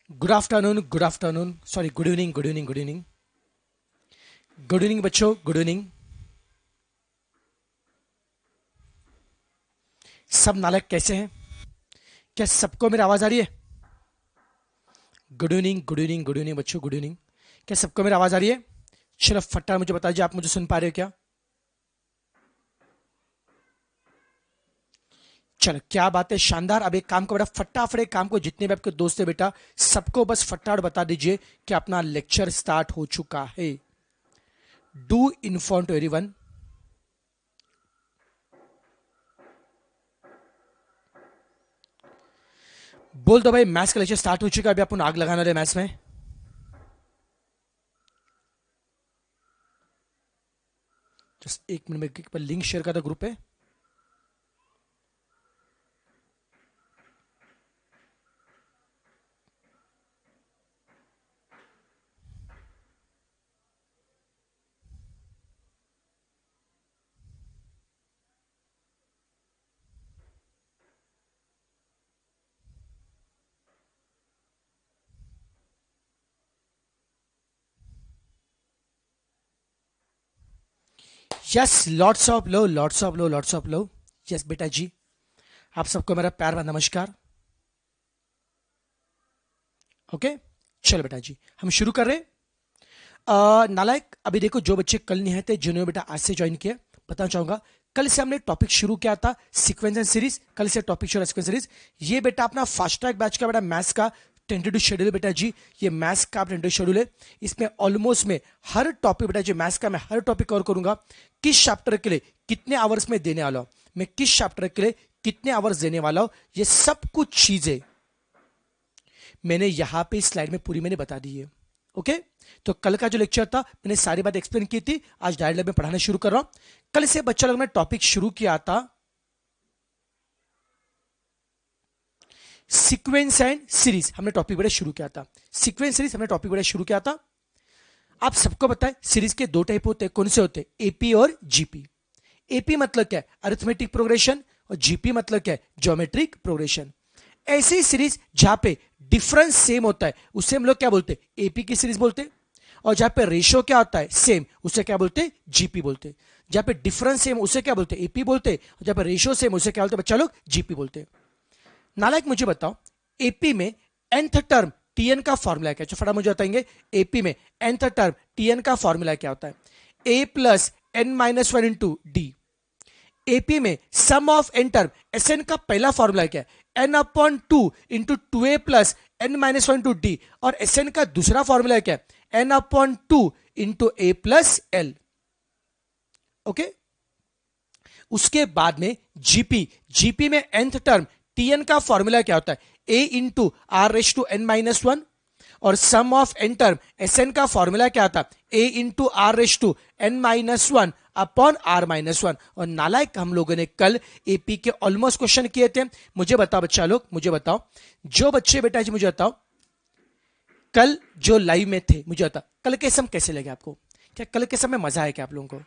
Sorry, good evening, good evening, good evening, good evening बच्चों, good evening. सब नालायक कैसे हैं? क्या सबको मेरी आवाज आ रही है? Good evening, good evening, good evening बच्चों, गुड इवनिंग। क्या सबको मेरी आवाज आ रही है? चलो फटाफट मुझे बता दीजिए, आप मुझे सुन पा रहे हो क्या? चलो, क्या बात है, शानदार। अब एक काम को बेटा, फटाफट एक काम को, जितने भी आपके दोस्त है बेटा, सबको बस फटाफट बता दीजिए कि अपना लेक्चर स्टार्ट हो चुका है। Do inform to everyone. बोल दो भाई, मैथ्स का लेक्चर स्टार्ट हो चुका है। अभी अपन आग लगाने वाले मैथ्स में। जस्ट एक मिनट में लिंक शेयर कर दो ग्रुप पे। Yes, lots of low, lots of low, lots of low. Yes बेटा जी, आप सबको मेरा प्यार भरा नमस्कार। ओके, चलो बेटा जी, हम शुरू कर रहे हैं। नालायक, अभी देखो, जो बच्चे कल नहीं आए थे, जिन्होंने बेटा आज से ज्वाइन किया, बताना चाहूंगा, कल से हमने टॉपिक शुरू किया था सीक्वेंस एंड सीरीज। कल से टॉपिक शुरू सीक्वेंस सीरीज। ये बेटा अपना फास्ट ट्रैक बैच का बेटा मैथ्स का टेंटेटिव शेड्यूल है बेटा जी। ये मैथ्स का टेंटेटिव शेड्यूल है। इसमें ऑलमोस्ट में हर टॉपिक बेटा जी, मैथ्स का मैं हर टॉपिक कवर करूंगा। किस चैप्टर के लिए कितने आवर्स में देने वाला हूं, मैं किस चैप्टर के लिए कितने आवर्स देने वाला हूं, ये सब कुछ चीजें मैंने यहां पे स्लाइड में पूरी मैंने बता दी है। ओके, तो कल का जो लेक्चर था मैंने सारी बात एक्सप्लेन की थी। आज डायरेक्ट लैब में पढ़ाना शुरू कर रहा हूं। कल से बच्चा लोग ने टॉपिक शुरू किया था सीक्वेंस एंड सीरीज। हमने टॉपिक बड़े शुरू किया था सीक्वेंस सीरीज, हमने टॉपिक बड़े शुरू किया था। आप सबको पता है सीरीज के दो टाइप होते हैं, कौन से होते हैं? एपी और जीपी। एपी मतलब क्या है? Arithmetic progression. और जीपी मतलब क्या है? Geometric progression. ऐसी सीरीज जहां पे डिफरेंस सेम होता है उसे हम लोग क्या बोलते हैं? एपी की सीरीज बोलते हैं। और जहां पे रेशियो क्या होता है? सेम, उसे क्या बोलते हैं? जीपी बोलते हैं। जहां पे डिफरेंस सेम उसे क्या बोलते हैं? एपी बोलते हैं। और जहां पे रेशियो सेम उसे क्या बोलते हैं बच्चा लोग? जीपी बोलते हैं। नालायक मुझे बताओ, एपी में nth term T N formula क्या है? फटाफट मुझे बताएंगे, एपी में nth term T N formula क्या होता है? A plus N minus one into D. AP में sum of N term, S N का पहला फॉर्मूला क्या है? N upon two into two A plus N minus one two D. और एस एन का दूसरा फॉर्मूला क्या है? N upon two into A plus L. Okay, उसके बाद में जीपी। जीपी में nth term T N formula क्या होता है? A into are raise to N minus one. और sum of N term S N का फॉर्मूला क्या था? A into are raise to N minus one upon R minus one. और नालायक, हम लोगों ने कल एपी के ऑलमोस्ट क्वेश्चन किए थे। मुझे बताओ बच्चा लोग, मुझे बताओ, जो बच्चे बेटा जी मुझे बताओ, कल जो लाइव में थे, मुझे बताओ कल के सम कैसे लगे आपको? क्या कल के समय मजा आया क्या आप लोगों को?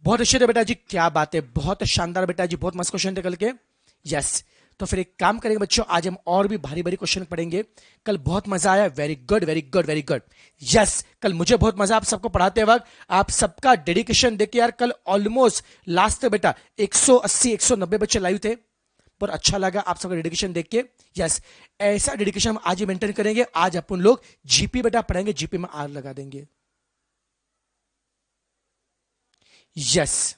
बहुत अच्छे थे बेटा जी, क्या बात है, बहुत शानदार बेटा जी, बहुत मस्त क्वेश्चन थे कल के। यस, तो फिर एक काम करेंगे बच्चों, आज हम और भी भारी भारी क्वेश्चन पढ़ेंगे। कल बहुत मजा आया, very good, very good, very good. Yes, कल मुझे बहुत मजा आप सबको पढ़ाते वक्त, आप सबका डेडिकेशन देख के यार, कल ऑलमोस्ट लास्ट तक बेटा 180 190 बच्चे लाइव थे। पर अच्छा लगा आप सबका डेडिकेशन देख के। यस, ऐसा डेडिकेशन हम आज ही मेंटेन करेंगे। आज अपन लोग जीपी बेटा पढ़ेंगे, जीपी में आर लगा देंगे। यस,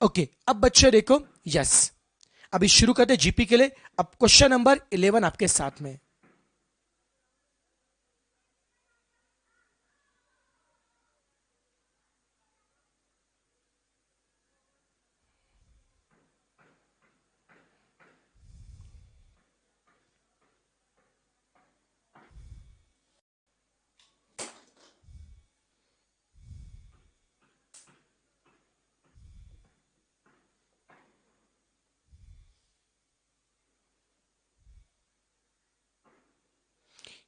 ओके, अब बच्चे देखो। यस, अभी शुरू करते जीपी के लिए। अब क्वेश्चन नंबर 11 आपके साथ में।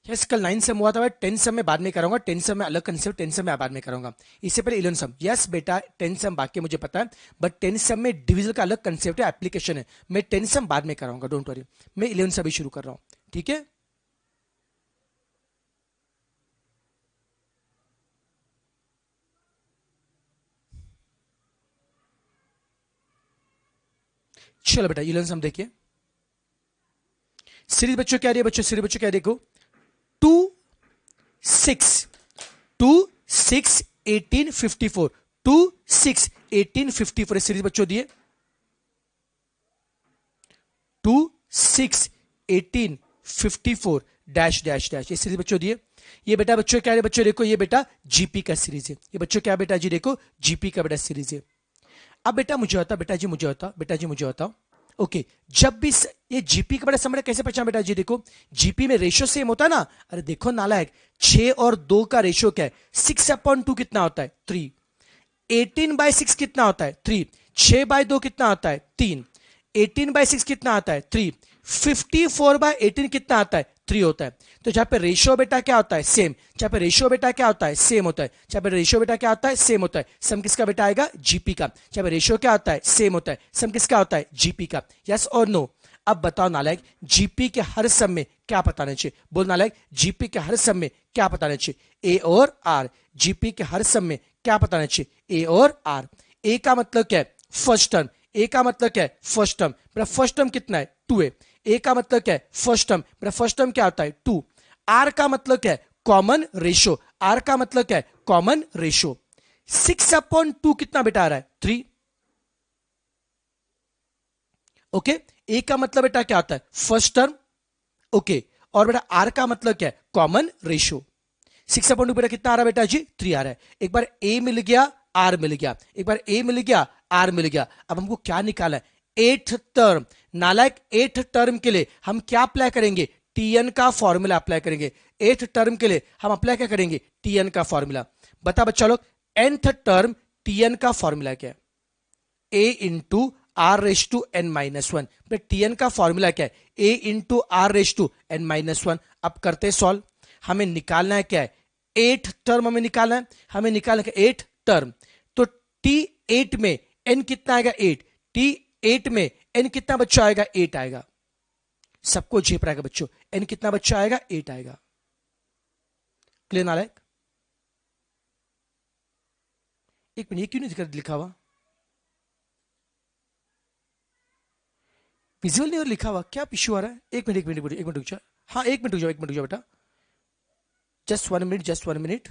यस, कल 9 सम हुआ था, 10 सम में बाद में कराऊंगा, 10 सम में अलग कंसेप्ट, 10 सम में बाद में कराऊंगा। इससे पहले 11 सम। यस बेटा, 10 सम बाकी मुझे पता है, बट 10 सम में डिविजन का अलग कंसेप्ट है, एप्लीकेशन है। मैं 10 सम बाद में कराऊंगा, डोंट वरी। मैं 11 सम भी शुरू कर रहा हूं, ठीक है। चलो बेटा 11 सम देखिए। सीरीज बच्चों क्या रही है बच्चों, सीरीज बच्चों क्या देखो, 2 6 2 6 1854, 2 6 1854 सीरीज बच्चों दिए, 2 6 1854 डैश डैश डैश, ये सीरीज बच्चों दिए। ये बेटा बच्चों क्या है बच्चों, देखो ये बेटा जीपी का सीरीज है। ये बच्चों क्या बेटा जी, देखो जीपी का बेटा सीरीज है। अब बेटा मुझे होता, बेटा जी मुझे होता, बेटा जी मुझे होता, ओके जब भी ये जीपी का बड़ा समझ कैसे पहचान बेटा जी, देखो जीपी में रेशियो सेम होता है ना। अरे देखो नालायक, 6 और 2 का रेशियो क्या है, 6/2 कितना होता है, 3। 18/6 कितना होता है, 3। 6/2 कितना होता है, 3। 18/6 कितना आता है, 3। 54/18 कितना आता है, 3 होता है। तो जहां पे रेशियो बेटा क्या होता है, सेम। जहां पे रेशियो बेटा क्या होता है, सेम होता है। जहां पे रेशियो बेटा क्या होता है, सेम होता है। सम किसका बेटा आएगा, जीपी का। जहां पे रेशियो क्या होता है, सेम होता है। सम किसका होता है, जीपी का। यस और नो। अब बताओ नालायक, जीपी के हर सम में क्या बताना चाहिए, बोल नालायक, जीपी के हर सम में क्या बताना चाहिए, ए और आर। जीपी के हर सम में क्या बताना चाहिए, ए और आर। ए का मतलब क्या है, फर्स्ट टर्म। ए का मतलब क्या है, फर्स्ट टर्म। मेरा फर्स्ट टर्म कितना है, 2 है। ए का मतलब क्या है, फर्स्ट टर्म। मेरा फर्स्ट टर्म क्या होता है, 2। आर का मतलब क्या है, कॉमन रेशो। आर का मतलब क्या है, कॉमन रेशो। 6/2 कितना बेटा आ रहा है, 3। ओके, ए का मतलब बेटा क्या आता है, फर्स्ट टर्म। ओके, और बेटा आर का मतलब क्या है, कॉमन रेशो। 6/2 बेटा कितना आ रहा है बेटा जी, 3 आ रहा है। एक बार ए मिल गया, आर मिल गया, एक बार ए मिल गया, आर मिल गया। अब हमको क्या निकाला है, 8th टर्म। नालायक 8th टर्म के लिए हम क्या अप्लाई करेंगे, टीएन का फॉर्मूला अप्लाई करेंगे। 8th टर्म के लिए हम अप्लाई क्या करेंगे, टीएन का फॉर्मूला। बता बच्चा लोग, nth term T N formula क्या है, A into are raise to N minus one. T N formula क्या है, A into are raise to N minus one. अब करते सॉल्व। हमें निकालना है क्या है, 8th टर्म हमें निकालना है। हमें निकालना है 8th टर्म। तो T8 में n कितना आएगा, 8। T8 में n कितना बच्चा आएगा, 8 आएगा। सबको झेप रहेगा बच्चों, n कितना बच्चा आएगा, 8 आएगा। क्लियर नालायक, एक मिनट, ये क्यों नहीं लिखा हुआ, विजुअल नहीं और लिखा हुआ, क्या इश्यू आ रहा है। एक मिनट एक मिनट एक मिनट रुक जाओ, हाँ एक मिनट रुक जाओ, एक मिनट रुक जाओ बेटा, जस्ट 1 मिनट, जस्ट 1 मिनट।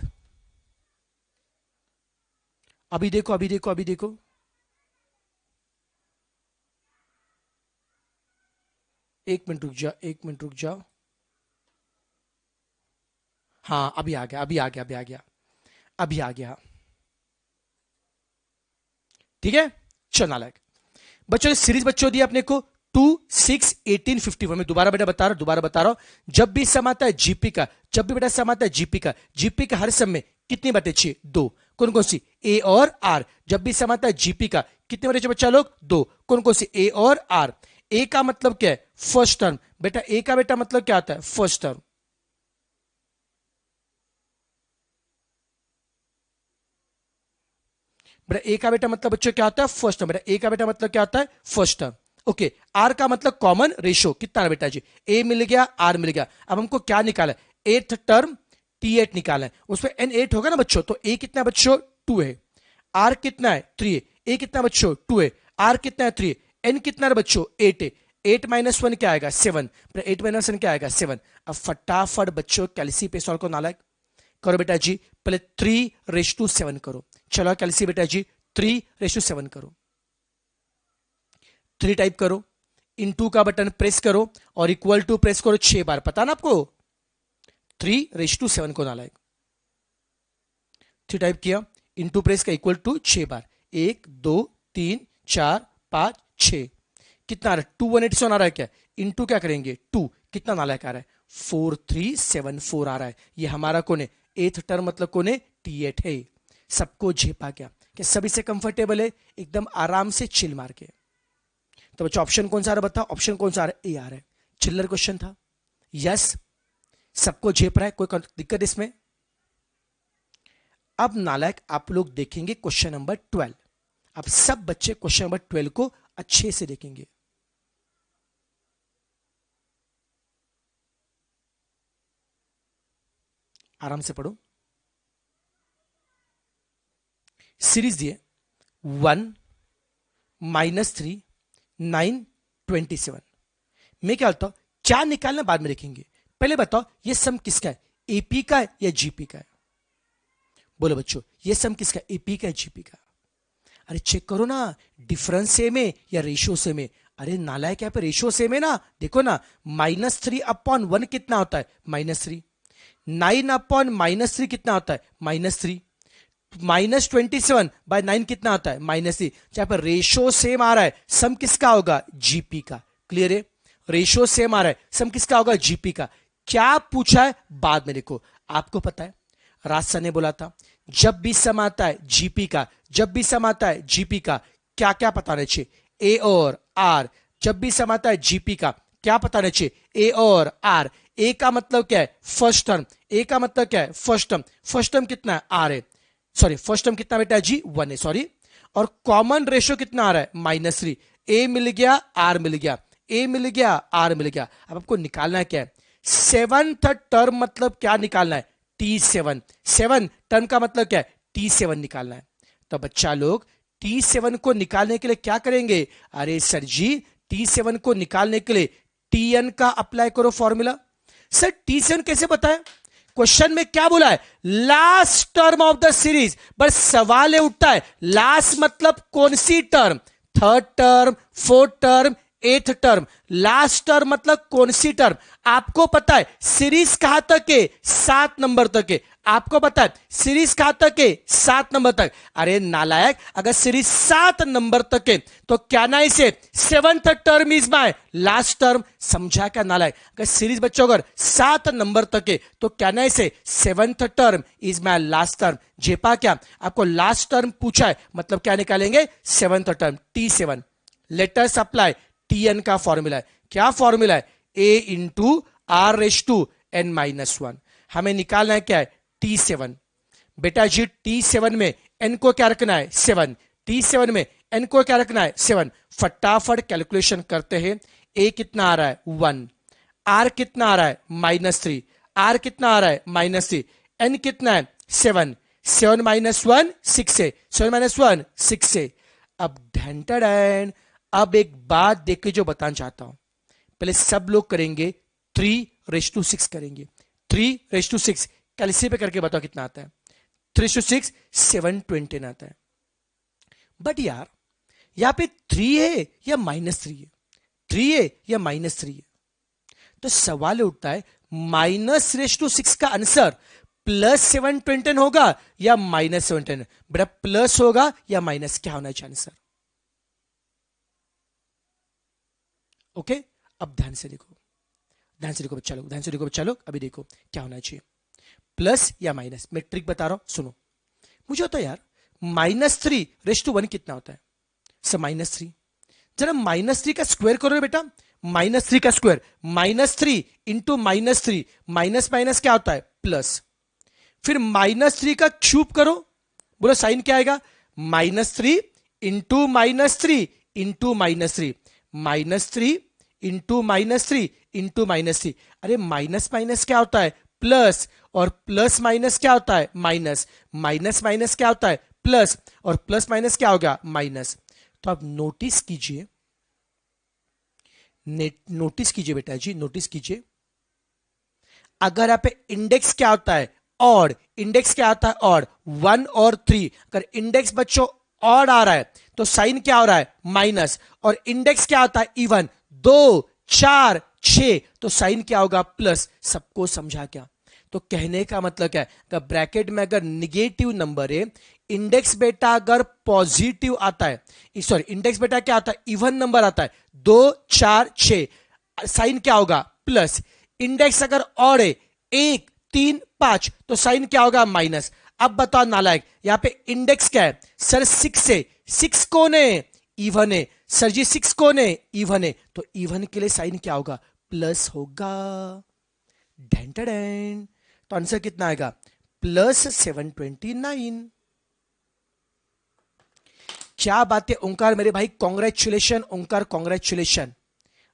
अभी देखो अभी देखो अभी देखो, एक मिनट रुक जाओ, एक मिनट रुक जाओ। हाँ अभी आ गया, अभी आ गया, अभी आ गया, अभी आ गया। ठीक है, चल नालायक बच्चों, सीरीज बच्चों दिया अपने को 2 6 1854। मैं दोबारा बेटा बता रहा हूं, दोबारा बता रहा हूं। जब भी सम आता है जीपी का, जब भी बेटा सम आता है जीपी का, जीपी का हर सम में कितनी बातें चाहिए, 2। कौन कौन सी, ए और आर। जब भी सम आता है जीपी का, कितने बातें चाहिए बच्चा लोग, 2। कौन कौन सी, ए और आर। ए का मतलब क्या है, फर्स्ट टर्म। बेटा ए का बेटा मतलब क्या आता है, फर्स्ट टर्म। बेटा ए का बेटा मतलब बच्चों क्या होता है, फर्स्ट टर्म। बेटा ए का बेटा मतलब क्या होता है, फर्स्ट टर्म। ओके, आर का मतलब कॉमन रेशो। कितना बेटा जी, ए मिल गया, आर मिल गया। अब हमको क्या निकाला है, 8th टर्म T8 निकाला है। उसमें N8 होगा ना बच्चों, तो ए कितना बच्चों, 2 है। आर कितना है, 3 है। ए कितना बच्चों, 2 है। आर कितना है, 3 है। एन कितना है बच्चों, 8 है। 8 माइनस 1 क्या आएगा, 7। 8 माइनस 1 क्या आएगा, 7। अब फटाफट बच्चों कैलसी पे सॉल्व को नालायक करो बेटा जी, पहले 3:7 करो। चलो कैलसी बेटा जी, 3:7 करो। 3 टाइप करो, इनटू का बटन प्रेस करो और इक्वल टू प्रेस करो 6 बार, पता ना आपको, 3:7 को नालायक। 3 टाइप किया, इनटू प्रेस का इक्वल टू 6 बार, 1 2 3 4 5 6। कितना आ रहा है, 2187 आ रहा है क्या, इनटू क्या करेंगे 2, कितना नालायक आ रहा है, 4374 आ रहा है। ये हमारा कौन है, 8th टर्म मतलब कौन है, T8 है। सबको झेपा गया, कि सभी से कंफर्टेबल है, एकदम आराम से चिल मार के। तो बच्चा ऑप्शन कौन सा आ रहा है, बताओ ऑप्शन कौन सा आ रहा है, ए आ रहा है। चिल्लर क्वेश्चन था, यस सबको झेप रहा है, कोई दिक्कत इसमें? अब नालायक आप लोग देखेंगे क्वेश्चन नंबर 12। अब सब बच्चे क्वेश्चन नंबर 12 को अच्छे से देखेंगे। आराम से पढ़ो। सीरीज दिए 1 -3 9 27। मैं क्या बोलता हूं, क्या निकालना बाद में देखेंगे, पहले बताओ ये सम किसका है, एपी का है या जीपी का है? बोलो बच्चों, ये सम किसका, एपी का है जीपी का? अरे चेक करो ना, डिफरेंस सेम है या रेशियो सेम है? अरे नालायक, यहाँ पे रेशियो सेम है ना, देखो ना, -3/1 कितना होता है, -3। 9/-3 कितना होता है, -3। -27/9 कितना आता है, -3। जहां पर रेशियो सेम आ रहा है, सम किसका होगा, जीपी का। क्लियर है? रेशियो सेम आ रहा है, सम किसका होगा, जीपी का। क्या पूछा है बाद में देखो। आपको पता है राज सर ने बोला था, जब भी सम आता है जीपी का, जब भी सम आता है जीपी का, क्या क्या पता रहना चाहिए, ए और आर। जब भी सम आता है जीपी का, क्या पता रहना चाहिए, ए और आर। ए का मतलब क्या है, फर्स्ट टर्म। ए का मतलब क्या है, फर्स्ट टर्म। फर्स्ट टर्म कितना है, आर है, सॉरी फर्स्ट टर्म कितना बेटा जी, 1 है, सॉरी। और कॉमन रेशियो कितना आ रहा है, -3। ए मिल गया, आर मिल गया, ए मिल गया, आर मिल गया। अब आपको निकालना है क्या है, सेवंथ टर्म मतलब क्या निकालना है, T7। 7 टर्म का मतलब क्या है, T7 निकालना है। तो बच्चा लोग T7 को निकालने के लिए क्या करेंगे, अरे सर जी T7 को निकालने के लिए Tn का अप्लाई करो फॉर्मूला। सर T7 कैसे बताएं, क्वेश्चन में क्या बोला है, last term of the series. बस सवाल ये उठता है, लास्ट मतलब कौन सी term, third term, fourth term, eighth term. Last term मतलब कौन सी टर्म। आपको पता है सीरीज कहां तक है, 7 नंबर तक है। आपको पता है सीरीज कहां तक है, 7 नंबर तक। अरे नालायक, अगर सीरीज 7 नंबर तक है तो क्या ना इसे seventh term is my last term. समझा क्या नालायक, अगर सीरीज बच्चों अगर 7 नंबर तक है तो क्या ना इसे seventh term is my last term. जेपा क्या, आपको लास्ट टर्म पूछा है मतलब क्या निकालेंगे, seventh term, T7। Letters apply, Tn का फॉर्मूला है, क्या फॉर्मूला है, A इंटू R⁻n-1। हमें निकालना है क्या है, T7। बेटा जी T7 में n को क्या रखना है, 7। T7 में n को क्या रखना है, 7। फटाफट कैलकुलेशन करते हैं। A कितना आ रहा है, 1। R कितना आ रहा है, -3। R कितना आ रहा है, -3। n कितना है, 7। 7 - 1 6 है, 7 - 1 6 है। अब ढंटन, अब एक बात देख के जो बताना चाहता हूं, पहले सब लोग करेंगे 3:6 करेंगे। 3:6 कैलसी पे करके बताओ कितना आता है, 3:6 720 आता है। बट यार यहां पे 3 है या -3 है, 3 है या -3 है। तो सवाल उठता है -6 का आंसर +720 होगा या -720। बेटा प्लस होगा या माइनस, क्या होना चाहिए आंसर। ओके अब ध्यान से देखो, ध्यान से देखो बच्चा लोग, ध्यान से देखो बच्चा लोग, अभी देखो क्या होना चाहिए, प्लस या माइनस। मैं ट्रिक बता रहा हूं, सुनो। मुझे होता है यार -3/1 कितना होता है, सर -3। जरा -3 का स्क्वायर करो बेटा, -3 का स्क्वायर, -3 इंटू -3, माइनस माइनस क्या होता है, प्लस। फिर -3 का क्यूब करो, बोलो साइन क्या आएगा, -3 इंटू -3 इंटू -3, -3 इंटू -3 इंटू -3। अरे माइनस माइनस क्या होता है, प्लस, और प्लस माइनस क्या होता है, माइनस। माइनस माइनस क्या होता है, प्लस, और प्लस माइनस क्या होगा, माइनस। तो आप नोटिस कीजिए, नोटिस कीजिए बेटा जी, नोटिस कीजिए। अगर यहाँ पे इंडेक्स क्या होता है, ऑड, इंडेक्स क्या आता है, ऑड, 1 और 3। अगर इंडेक्स बच्चों ऑड आ रहा है तो साइन क्या हो रहा है, माइनस। और इंडेक्स क्या आता है, इवन, 2 4 6, तो साइन क्या होगा, प्लस। सबको समझा क्या, तो कहने का मतलब क्या है, ब्रैकेट में अगर निगेटिव नंबर है, इंडेक्स बेटा अगर पॉजिटिव आता है, सॉरी इंडेक्स बेटा क्या आता है, इवन नंबर आता है, 2 4 6, साइन क्या होगा, प्लस। इंडेक्स अगर ऑड है, 1 3 5, तो साइन क्या होगा, माइनस। अब बताओ नालायक, यहां पे इंडेक्स क्या है, सर 6 है, 6 कौन है, इवन है। सर जी 6 कौन है, इवन है, तो इवन के लिए साइन क्या होगा, प्लस होगा। ढेंटडेन। तो आंसर कितना आएगा? प्लस 729। क्या बात है ओंकार मेरे भाई, congratulation Omkar, congratulation,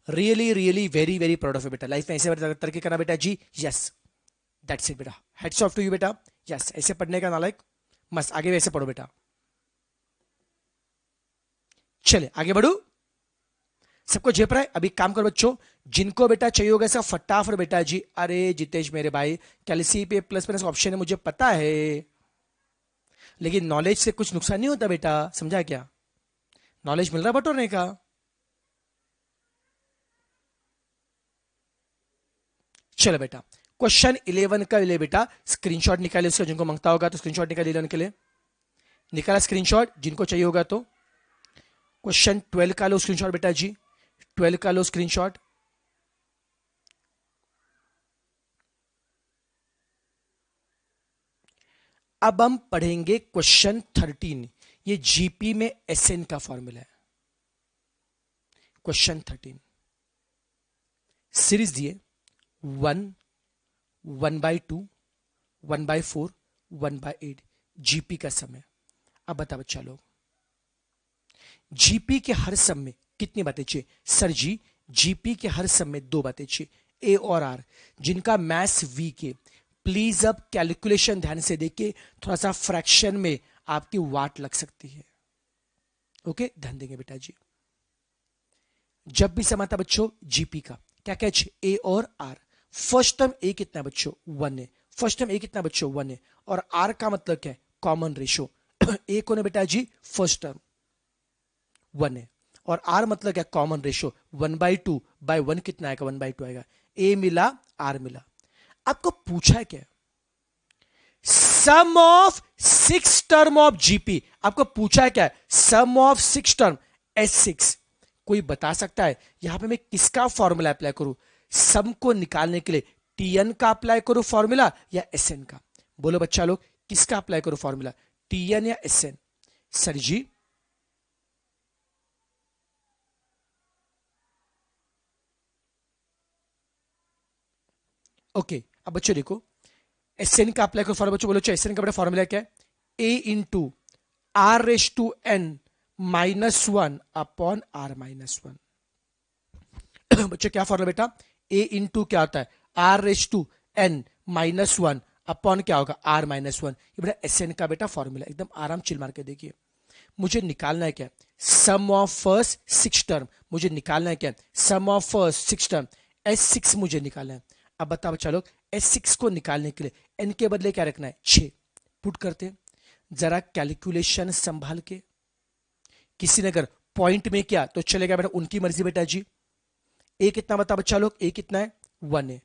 really really very very proud of you बेटा। लाइफ में ऐसे तरक्की करना बेटा जी, यस दैट्स इट बेटा, हेड्स ऑफ टू यू बेटा, यस ऐसे पढ़ने का नालायक, मस्त आगे वैसे पढ़ो बेटा। चले आगे बढ़ू, सबको झेप रहा है। अभी काम करो बच्चों, जिनको बेटा चाहिए होगा सब फटाफट बेटा जी। अरे जितेश मेरे भाई, कैलसी पे प्लस माइनस ऑप्शन है मुझे पता है, लेकिन नॉलेज से कुछ नुकसान नहीं होता बेटा, समझा क्या? नॉलेज मिल रहा बटोरने का। चलो बेटा, क्वेश्चन 11 का ले बेटा, स्क्रीनशॉट निकाले उसका, जिनको मांगता होगा तो स्क्रीनशॉट निकाले 11 के लिए, निकाला स्क्रीनशॉट जिनको चाहिए होगा तो। क्वेश्चन 12 का लो स्क्रीनशॉट बेटा जी, 12 का लो स्क्रीनशॉट। अब हम पढ़ेंगे क्वेश्चन 13, ये जीपी में एसएन का फॉर्मूला है। क्वेश्चन 13 सीरीज दिए 1, 1/2, 1/4, 1/8, जीपी का समय। अब बता बच्चा लोग, जीपी के हर सम में कितनी बातें चाहिए? सर जी जीपी के हर सम में 2 बातें चाहिए, ए और आर, जिनका मैथ्स वी के। प्लीज अब कैलकुलेशन ध्यान से देखिए, थोड़ा सा फ्रैक्शन में आपकी वाट लग सकती है। ओके ध्यान देंगे बेटा जी। जब भी सम आता बच्चों जीपी का क्या क्या चाहिए? ए और आर। फर्स्ट टर्म ए कितना बच्चों? 1 है। फर्स्ट टर्म ए कितना बच्चों? 1 है। और आर का मतलब क्या है? Common ratio. ए कौन है बेटा जी? फर्स्ट टर्म 1 है, और आर मतलब क्या? Common ratio. 1/2/1 कितना आएगा? 1/2 आएगा। ए मिला, आर मिला। आपको पूछा है क्या? Sum of 6 term of GP. आपको पूछा है क्या? Sum of 6 term S6। कोई बता सकता है यहां पे मैं किसका फॉर्मूला अप्लाई करूं? सम को निकालने के लिए टीएन का अप्लाई करूं फॉर्मूला या एसएन का? बोलो बच्चा लोग, किसका अप्लाई करूं फॉर्मूला, टीएन या एसएन? सर जी ओके, अब बच्चों देखो, एसएन का अप्लाई करो फॉर्मूला। बच्चों बोलो एसएन का बड़ा फॉर्मूला क्या है? A into are raise to N -1 upon R -1। बच्चों क्या फॉर्मूला बेटा? ए इंटू क्या होता है? R raise to N -1 upon क्या होगा? आर -1। ये बेटा एसएन का बेटा फॉर्मूला, एकदम आराम चिल मार के देखिए। मुझे निकालना है क्या? Sum of first 6 term. मुझे निकालना है क्या? Sum of first 6 term, S6 मुझे निकालना है। अब बताओ बच्चा लोग, S6 को निकालने के लिए n के बदले क्या रखना है? 6 पुट करते। जरा कैलकुलेशन संभाल के। किसी ने अगर पॉइंट में किया तो चलेगा बेटा, उनकी मर्जी बेटा जी। ए कितना बता बच्चा लोग? ए कितना है? 1 है।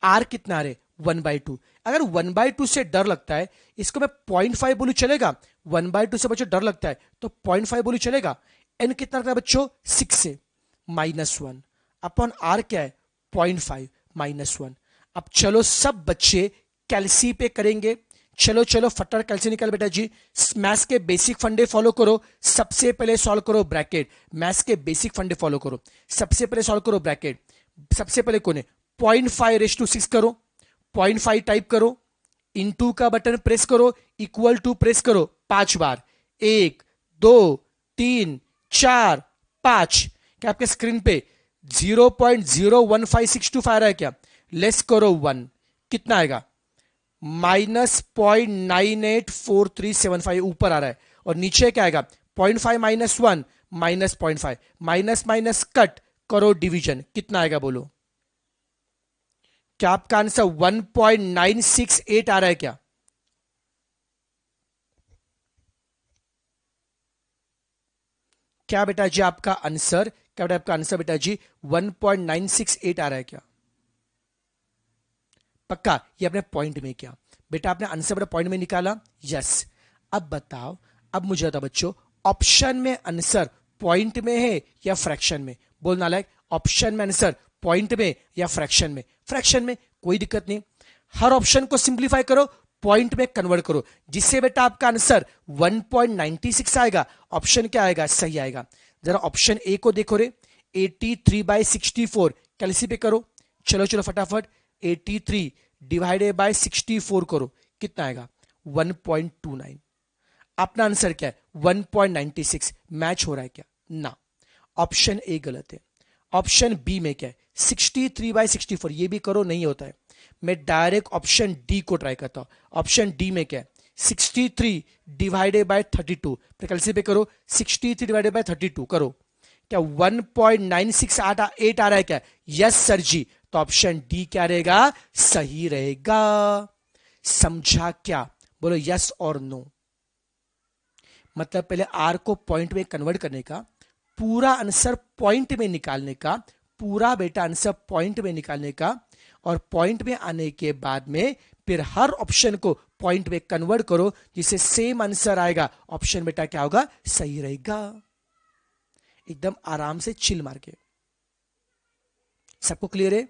आर कितना है? 1/2। अगर 1/2 से डर लगता है, इसको मैं 0.5 बोलूं चलेगा? 1/2 से बच्चों डर लगता है तो 0.5 बोलूं चलेगा? एन कितना रखना है बच्चों? 6 से -1 अपॉन आर क्या है? 0.5 -1। अब चलो सब बच्चे कैलसी पे करेंगे। चलो चलो फटाफट कैलसी निकाल बेटा जी। मैथ्स के बेसिक फंडे फॉलो करो। सबसे पहले सॉल्व करो ब्रैकेट। मैथ्स के बेसिक फंडे फॉलो करो। सबसे पहले सॉल्व करो ब्रैकेट। सबसे पहले कौन है? 0.5/6 करो, 0.5 टाइप करो, इनटू का बटन प्रेस करो, इक्वल टू प्रेस करो 5 बार। 1 2 3 4 5। क्या आपके स्क्रीन पे 0.015625 आ रहा है क्या? लेस करो 1, कितना आएगा? -0.984375 ऊपर आ रहा है। और नीचे क्या आएगा? 0.5 -1 -0.5, माइनस माइनस कट करो डिवीजन, कितना आएगा बोलो? क्या आपका आंसर 1.968 आ रहा है क्या? क्या बेटा जी आपका आंसर, क्या बेटा आपका आंसर बेटा जी 1.968 आ रहा है क्या? पक्का? ये अपने पॉइंट में क्या बेटा? आपने आंसर बेटा पॉइंट में निकाला, यस। अब बताओ, अब मुझे बताओ बच्चों, ऑप्शन में आंसर पॉइंट में है या फ्रैक्शन में? बोलना लायक, ऑप्शन में आंसर पॉइंट में या फ्रैक्शन में? फ्रैक्शन में, कोई दिक्कत नहीं। हर ऑप्शन को सिंप्लीफाई करो, पॉइंट में कन्वर्ट करो, जिससे बेटा आपका आंसर 1.96 आएगा। ऑप्शन क्या आएगा? सही आएगा। जरा ऑप्शन ए को देखो रे, 83/64 कैलसी पे करो। चलो चलो फटाफट, 83 डिवाइडेड बाय 64 करो, कितना आएगा? 1.29। अपना आंसर क्या है? 1.96। मैच हो रहा है क्या? ना, ऑप्शन ए गलत है। ऑप्शन बी में क्या है? 63/64। ये भी करो, नहीं होता है। मैं डायरेक्ट ऑप्शन डी को ट्राई करता हूं। ऑप्शन डी में क्या है? 63 डिवाइडेड बाय 32। कैलकुलेशन पे करो, 63 डिवाइडेड बाय 32 करो, क्या 1.9688 आ रहा है क्या? यस सर जी। तो ऑप्शन डी क्या रहेगा? सही रहेगा। समझा क्या? बोलो यस और नो। मतलब पहले आर को पॉइंट में कन्वर्ट करने का, पूरा आंसर पॉइंट में निकालने का, पूरा बेटा आंसर पॉइंट में निकालने का, और पॉइंट में आने के बाद में फिर हर ऑप्शन को पॉइंट में कन्वर्ट करो, जिससे सेम आंसर आएगा। ऑप्शन बेटा क्या होगा? सही रहेगा। एकदम आराम से चिल मार के। सबको क्लियर है?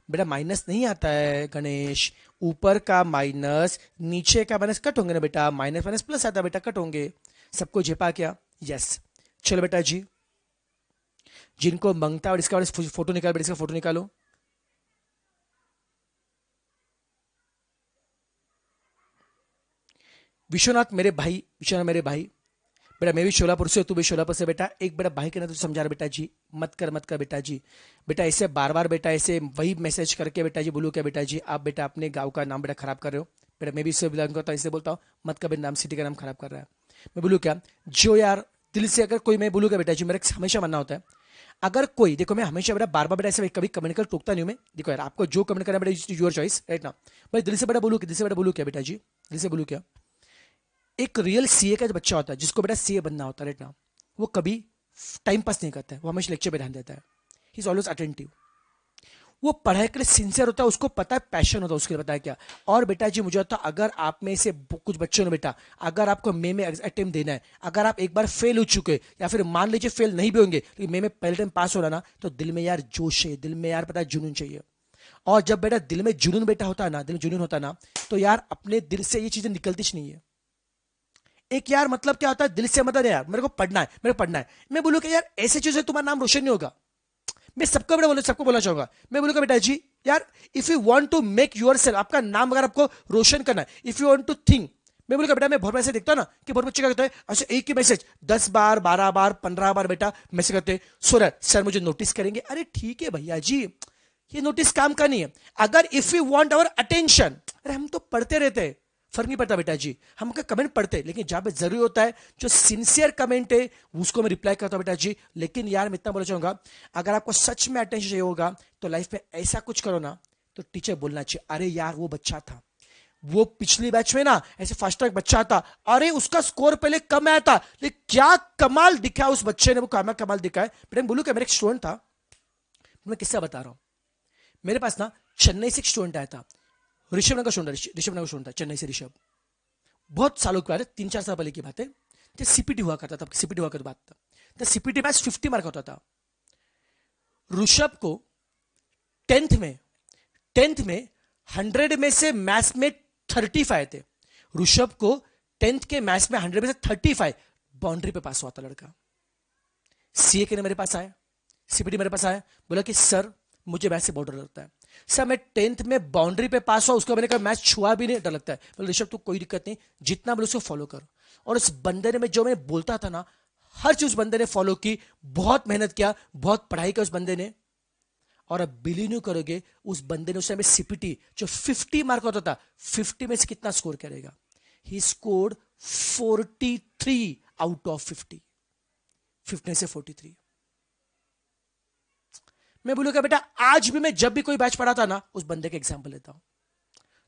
बेटा माइनस नहीं आता है गणेश, ऊपर का माइनस नीचे का माइनस कट होंगे ना बेटा, माइनस माइनस प्लस आता है बेटा, कट होंगे। सबको झेपा क्या? यस। चलो बेटा जी, जिनको मंगता और इसका फोटो निकाल, बेटा इसका फोटो निकालो। विश्वनाथ मेरे भाई, विश्वनाथ मेरे भाई, बेटा मैं भी शोलापुर से, तू भी शोलापुर से बेटा। एक बेटा भाई कहना तो समझा रहा बेटा जी, मत कर बेटा जी। बेटा ऐसे बार बार बेटा ऐसे वही मैसेज करके बेटा जी बोलू क्या बेटा जी, आप बेटा अपने गांव का नाम बेटा खराब कर रहे हो। बेटा मैं भी इससे बिलोंग करता हूं, इससे बोलता हूँ मत कर, नाम सिटी का नाम खराब कर रहा है। मैं बोलू क्या जो यार दिल से, अगर कोई, मैं बोलू क्या बेटा जी, मेरा हमेशा मानना होता है, अगर कोई, देखो मैं हमेशा बेटा बार बार बेटा ऐसे कभी कमेंट कर टोकता नहीं हूं मैं। देखो यार आपको जो कमेंट करना बेटा योर चॉइस, राइट ना। भाई दिल से बेटा बोलू, दिल से बेटा बोलू क्या बेटा जी, दिल से बोलू क्या, एक रियल सीए का जो बच्चा होता है, जिसको बेटा सीए बनना होता है, राइट ना, वो कभी टाइम पास नहीं करता है, वो हमेशा लेक्चर पे ध्यान देता है। He is always attentive. वो पढ़ाई के लिए सिंसियर होता है, उसको पता है, पैशन होता है उसके लिए, पता है क्या। और बेटा जी मुझे होता है, अगर आप में से कुछ बच्चों ने बेटा, अगर आपको मे में अटेम्प्ट देना है, अगर आप एक बार फेल हो चुके, या फिर मान लीजिए फेल नहीं भी होंगे, लेकिन मे में पहले टाइम पास हो रहा ना, तो दिल में यार जोश है, दिल में यार पता है जुनून चाहिए। और जब बेटा दिल में जुनून बेटा होता है ना, दिल में जुनून होता है ना, तो यार अपने दिल से ये चीजें निकलती नहीं है। एक यार मतलब क्या होता है, दिल से मतलब यार मेरे को पढ़ना है, मेरे को पढ़ना है। मैं बोलूँ कि यार ऐसी चीजें तुम्हारा नाम रोशन नहीं होगा। मैं सबको बेटा बोलो, सबको बोलना चाहूंगा, मैं बोलूंगा बेटा जी यार, if you want to make yourself, आपका नाम अगर आपको रोशन करना है, if you want to think, मैं बोलूंगा बेटा, मैं बहुत मैसेज देखता हूं ना कि बहुत बच्चे क्या करते हैं, अच्छा एक ही मैसेज 10 बार 12 बार 15 बार बेटा मैसेज करते हैं, सर मुझे नोटिस करेंगे। अरे ठीक है भैया जी, ये नोटिस काम का नहीं है। अगर if you want our attention, अरे हम तो पढ़ते रहते हैं, फर्क नहीं पड़ता बेटा जी, हम कमेंट पढ़ते हैं, लेकिन जहां पे जरूरी होता है, जो सिंसियर कमेंट है उसको मैं रिप्लाई करता हूं बेटा जी। लेकिन यार मैं इतना बोलना चाहूंगा, अगर आपको सच में अटेंशन चाहिए होगा, तो लाइफ में ऐसा कुछ करो ना, तो टीचर बोलना चाहिए, अरे यार वो बच्चा था, वो पिछली बैच में ना ऐसे फास्ट ट्रैक बच्चा था, अरे उसका स्कोर पहले कम आया था, लेकिन क्या कमाल दिखा उस बच्चे ने, वो कमाल दिखा है। बेटा मैं बोलू क्या, मेरा एक स्टूडेंट था, मैं किस्सा बता रहा हूं। मेरे पास ना चेन्नई से एक स्टूडेंट आया था, ऋषभ नगर स्टूडेंट, ऋषभ नगर स्टूडेंट था, चेन्नई से ऋषभ। बहुत सालों के बाद, 3-4 साल पहले की बात है, जब सीपीटी हुआ करता था, सीपीटी हुआ करता बात था, तो सीपीटी मैथ्स 50 मार्क होता था। ऋषभ को टेंथ में 100 में से मैथ्स में 35 थे। ऋषभ को टेंथ के मैथ्स में 100 में से 35, बाउंड्री पे पास हुआ था लड़का। सीए के ने मेरे पास आया, सीपीटी मेरे पास आया, बोला कि सर मुझे मैथ्स से बहुत डर लगता है सर, मैं टेंथ में बाउंड्री पे पास हुआ, उसको मैंने कहा मैथ्स छुआ भी नहीं, डर लगता है। बोले ऋषभ तू कोई दिक्कत नहीं, जितना बोले उसको फॉलो कर। और उस बंदे ने, मैं जो मैं बोलता था ना, हर चीज उस बंदे ने फॉलो की, बहुत मेहनत किया, बहुत पढ़ाई की उस बंदे ने। और अब बिलीव नहीं करोगे, उस बंदे ने उस टाइम सीपीटी जो 50 मार्क होता था, 50 में से कितना स्कोर करेगा? ही स्कोर्ड 43 आउट ऑफ 50, 50 से 43। मैं बोलूंगा बेटा, आज भी मैं जब भी कोई बैच पढ़ाता ना, उस बंदे का एग्जांपल लेता हूं।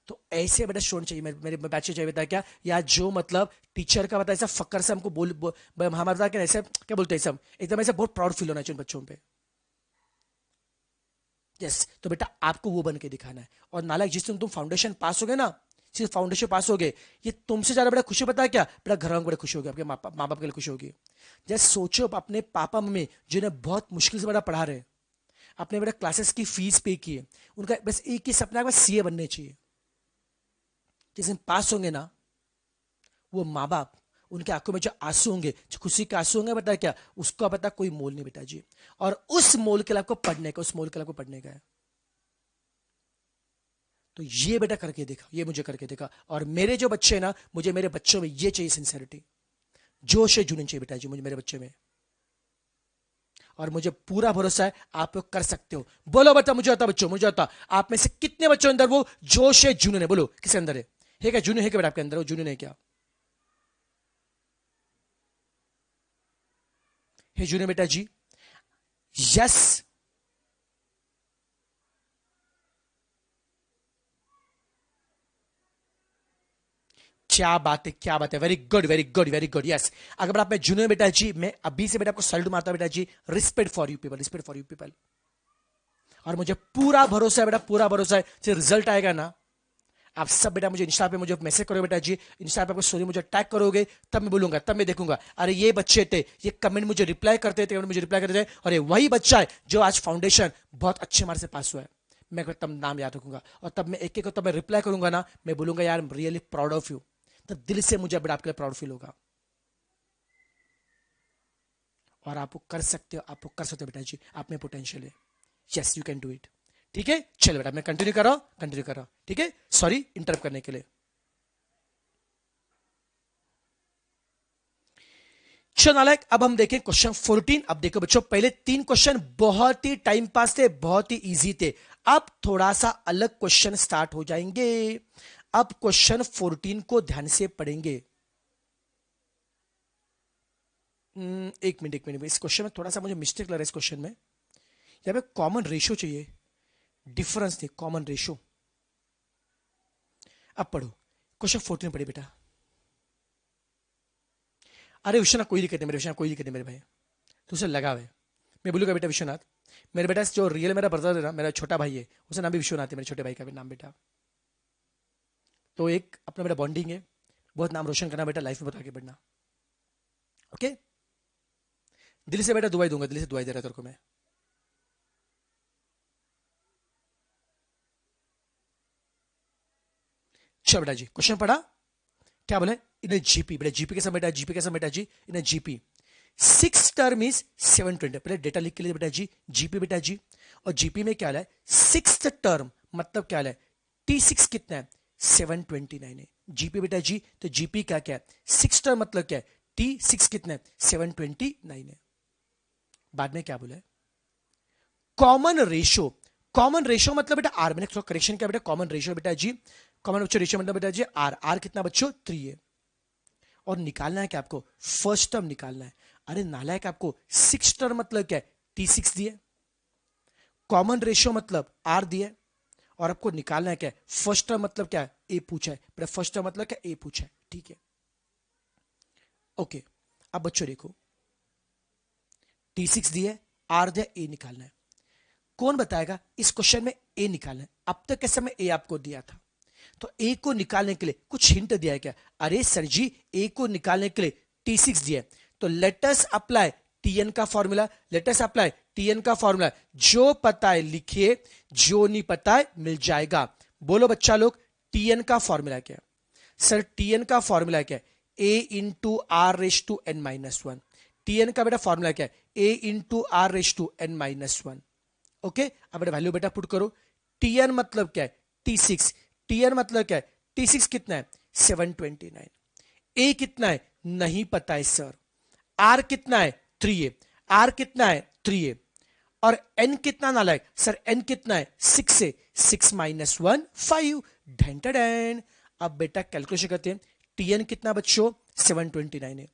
तो ऐसे बेटा स्टूडेंट चाहिए मेरे बैच चाहिए बेटा, क्या या जो मतलब टीचर का बता ऐसा फक्कर से हमको हमारा क्या ऐसे क्या बोलते हैं सब, एकदम ऐसे बहुत प्राउड फील होना चाहिए बच्चों पे। यस, तो बेटा आपको वो बन के दिखाना है। और नालायक, जिस दिन तुम फाउंडेशन पास हो गए ना, सिर्फ फाउंडेशन पास हो गए, ये तुमसे ज्यादा बड़ा खुशी पता है क्या? बेटा घर वालों को बड़ा खुशी होगी, आपके माँ बाप के लिए खुशी होगी। जैसे सोचो अपने पापा मम्मी जिन्हें बहुत मुश्किल से बड़ा पढ़ा रहे, अपने बेटा क्लासेस की फीस पे की है, उनका बस एक ही सपना है, बस सीए बनने चाहिए। जिस दिन पास होंगे ना, वो माँ बाप, उनके आंखों में जो आंसू होंगे, जो खुशी के आंसू होंगे, बता क्या उसका पता कोई मोल नहीं बेटा जी। और उस मोल के लिए आपको पढ़ने का, उस मोल के लिए आपको पढ़ने का है। तो ये बेटा करके देखा, ये मुझे करके देखा, और मेरे जो बच्चे हैं ना, मुझे मेरे बच्चों में ये चाहिए सिंसेरिटी, जोश है, जुनून चाहिए बेटा जी मुझे मेरे बच्चे में, और मुझे पूरा भरोसा है आप लोग कर सकते हो। बोलो बता, मुझे आता बच्चों, मुझे आता, आप में से कितने बच्चों अंदर वो जोश है, जुनून है? बोलो किसके अंदर है क्या जुनून है क्या बेटा आपके अंदर? वो जुनून है क्या? है जुनून बेटा जी? यस। क्या बात है, क्या बात है, very good very good very good, yes. अगर आप में जुनून बेटा जी, मैं अभी से बेटा आपको सल्यूट मारता हूं बेटा जी, respect for you people, respect for you people. और मुझे पूरा भरोसा है बेटा, पूरा भरोसा है, जो रिजल्ट आएगा ना, आप सब बेटा मुझे इंस्टा पे मुझे मैसेज करोगे बेटा जी, इंस्टा पे आपको स्टोरी मुझे टैग करोगे, तब मैं बोलूंगा, तब मैं देखूंगा, अरे ये बच्चे थे, ये कमेंट मुझे रिप्लाई करते थे, मुझे रिप्लाई करते थे, और ये वही बच्चा है जो आज फाउंडेशन बहुत अच्छे मार्क्स से पास हुआ है। मैं तब नाम याद रखूंगा, और तब मैं एक एक को तब मैं रिप्लाई करूंगा ना, मैं बोलूंगा यार रियली प्राउड ऑफ यू, तब दिल से मुझे बेटा आपके लिए प्राउड फील होगा। और आप कर सकते हो, आप कर सकते हो बेटा जी, आप में पोटेंशियल है, yes you can do it. ठीक है, चलो बेटा मैं कंटिन्यू कर रहा हूं, कंटिन्यू कर रहा हूं, ठीक है, सॉरी इंटरप्ट करने के लिए। चलो नालायक, अब हम देखें क्वेश्चन 14। अब देखो बच्चों, पहले 3 क्वेश्चन बहुत ही टाइम पास थे, बहुत ही इजी थे। अब थोड़ा सा अलग क्वेश्चन स्टार्ट हो जाएंगे। अब क्वेश्चन 14 को ध्यान से पढ़ेंगे। एक मिनट एक मिनट, इस क्वेश्चन में थोड़ा सा मुझे मिस्टेक लग रहा है। इस क्वेश्चन में यहाँ पे कॉमन रेशियो चाहिए, डिफरेंस नहीं, कॉमन रेशियो। अब पढ़ो क्वेश्चन 14 पढ़े बेटा। अरे विश्वनाथ कोई दिक्कत नहीं मेरे, विश्वनाथ कोई दिक्कत नहीं मेरे भाई, तो उसे लगा हुआ है। मैं बोलूंगा बेटा विश्वनाथ, मेरे बेटा जो रियल मेरा ब्रदर है ना, मेरा छोटा भाई है, उसका नाम भी विश्वनाथ है, मेरे छोटे भाई का भी नाम बेटा। तो एक अपना बेटा बॉन्डिंग है, बहुत नाम रोशन करना बेटा, लाइफ में बता के बढ़ना। ओके, दिल से बेटा दुआई दूंगा, दिल से दुआई दे रहा तेरे को मैं। चल बेटा जी, क्वेश्चन पढ़ा, क्या बोले? इन जीपी बेटा, जीपी कैसा बेटा, जीपी कैसा बेटा जी? In GP 6 term is 720। पहले डेटा लिख के लिए बेटा जी, जीपी बेटा जी, और जीपी में क्या है? 6th टर्म मतलब क्या है? T6 कितना है? 729 है जीपी बेटा जी। तो जीपी का क्या है? 6 टर्म मतलब क्या है? T6 कितना है? 729 है। बाद में क्या बोला है? कॉमन रेशियो, कॉमन रेशियो मतलब बेटा आर, मैंने थोड़ा करेक्शन किया बेटा, कॉमन रेशियो बेटा जी, कॉमन बच्चों रेशियो मतलब बेटा जी आर, आर कितना बच्चों? 3 है। और निकालना है क्या आपको? फर्स्ट टर्म निकालना है। अरे नालायक, आपको 6 टर्म मतलब क्या है? T6 दिए, कॉमन रेशियो मतलब आर दिए, और आपको निकालना है क्या? फर्स्ट टर्म मतलब क्या है? ए पूछा है बेटा, फर्स्ट टर्म मतलब क्या? ए पूछा है, ठीक है। ओके, अब बच्चों देखो, T6 दिए, आर दिया, ए निकालना है। कौन बताएगा इस क्वेश्चन में ए निकालना है? अब तक के समय ए आपको दिया था, तो ए को निकालने के लिए कुछ हिंट दिया है क्या? अरे सर जी, ए को निकालने के लिए T6 दिया है, तो latus apply TN N formula, latus apply TN N formula. जो पता है लिखिए, जो नहीं पता है मिल जाएगा। बोलो बच्चा लोग, टीएन का फॉर्मूला क्या है? सर टीएन का फॉर्मूला क्या है? A into are raise to N minus one. T N बेटा फॉर्मूला क्या है? A into are raise to N minus one. Okay, अब बेटा वैल्यू बेटा पुट करो। टीएन मतलब क्या है? T6। टीएन मतलब क्या है? T6 कितना है? 729। ए कितना है? नहीं पता है सर। आर कितना है? 3 है। आर कितना है? 3 है। और एन कितना नालायक सर? एन कितना है? 6 से 6 माइनस 1 5। ढेंटन। अब बेटा कैलकुलेशन करते हैं। टीएन कितना बच्चों? 729 है।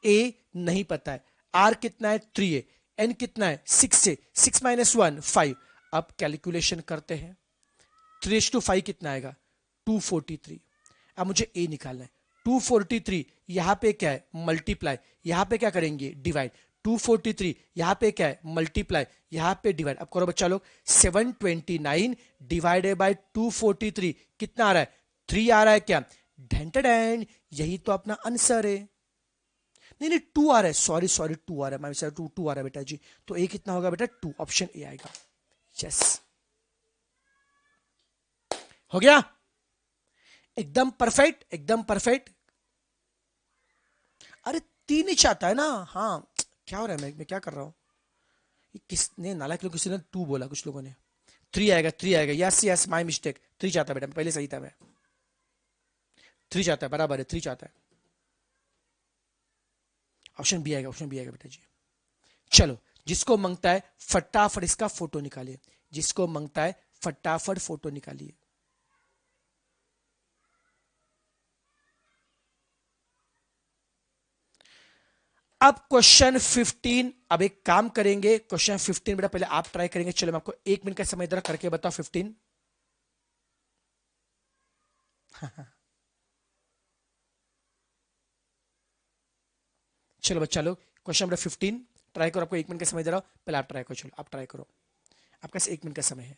ए नहीं पता है। आर कितना है? 3 है। एन कितना है? 6 से 6 माइनस 1 5। अब कैलकुलेशन करते हैं। 3:5 कितना आएगा? 243। अब मुझे ए निकालना है। 243 यहां पे क्या है? मल्टीप्लाई, यहां पे क्या करेंगे? डिवाइड। 243 यहां पे क्या है? मल्टीप्लाई, यहां पे डिवाइड। अब करो बच्चा लोग, 729 डिवाइडेड बाय 243 कितना आ रहा है? 3 आ रहा है क्या? ढेंटन, यही तो अपना आंसर है। नहीं नहीं, 2 आ रहा है, सॉरी सॉरी, 2 आ रहा है, मैं सर 2 आ रहा है बेटा जी। तो ए कितना होगा बेटा? 2, ऑप्शन ए आएगा। यस, हो गया, एकदम परफेक्ट, एकदम परफेक्ट। अरे 3 ही चाहता है ना, हाँ। क्या हो रहा है, मैं क्या कर रहा हूं? किसने नालायक लोग, किसी ने 2 बोला, कुछ लोगों ने 3 आएगा, 3 आएगा। यस यस, माय मिस्टेक, 3 चाहता है बेटा, पहले सही था मैं, 3 चाहता है, बराबर है, 3 चाहता है। ऑप्शन बी आएगा, ऑप्शन बी आएगा बेटा जी। चलो, जिसको मांगता है फटाफट इसका फोटो निकालिए, जिसको मांगता है फटाफट फोटो निकालिए। अब क्वेश्चन 15, अब एक काम करेंगे, क्वेश्चन 15 बेटा पहले आप ट्राई करेंगे। चलो मैं आपको 1 मिनट का समय दे रहा, करके बताओ 15। चलो बच्चा लोग, क्वेश्चन नंबर 15 ट्राई करो, आपको 1 मिनट का समय दे रहा हूं, पहले आप ट्राई करो। चलो आप ट्राई करो, आपका 1 मिनट का समय है।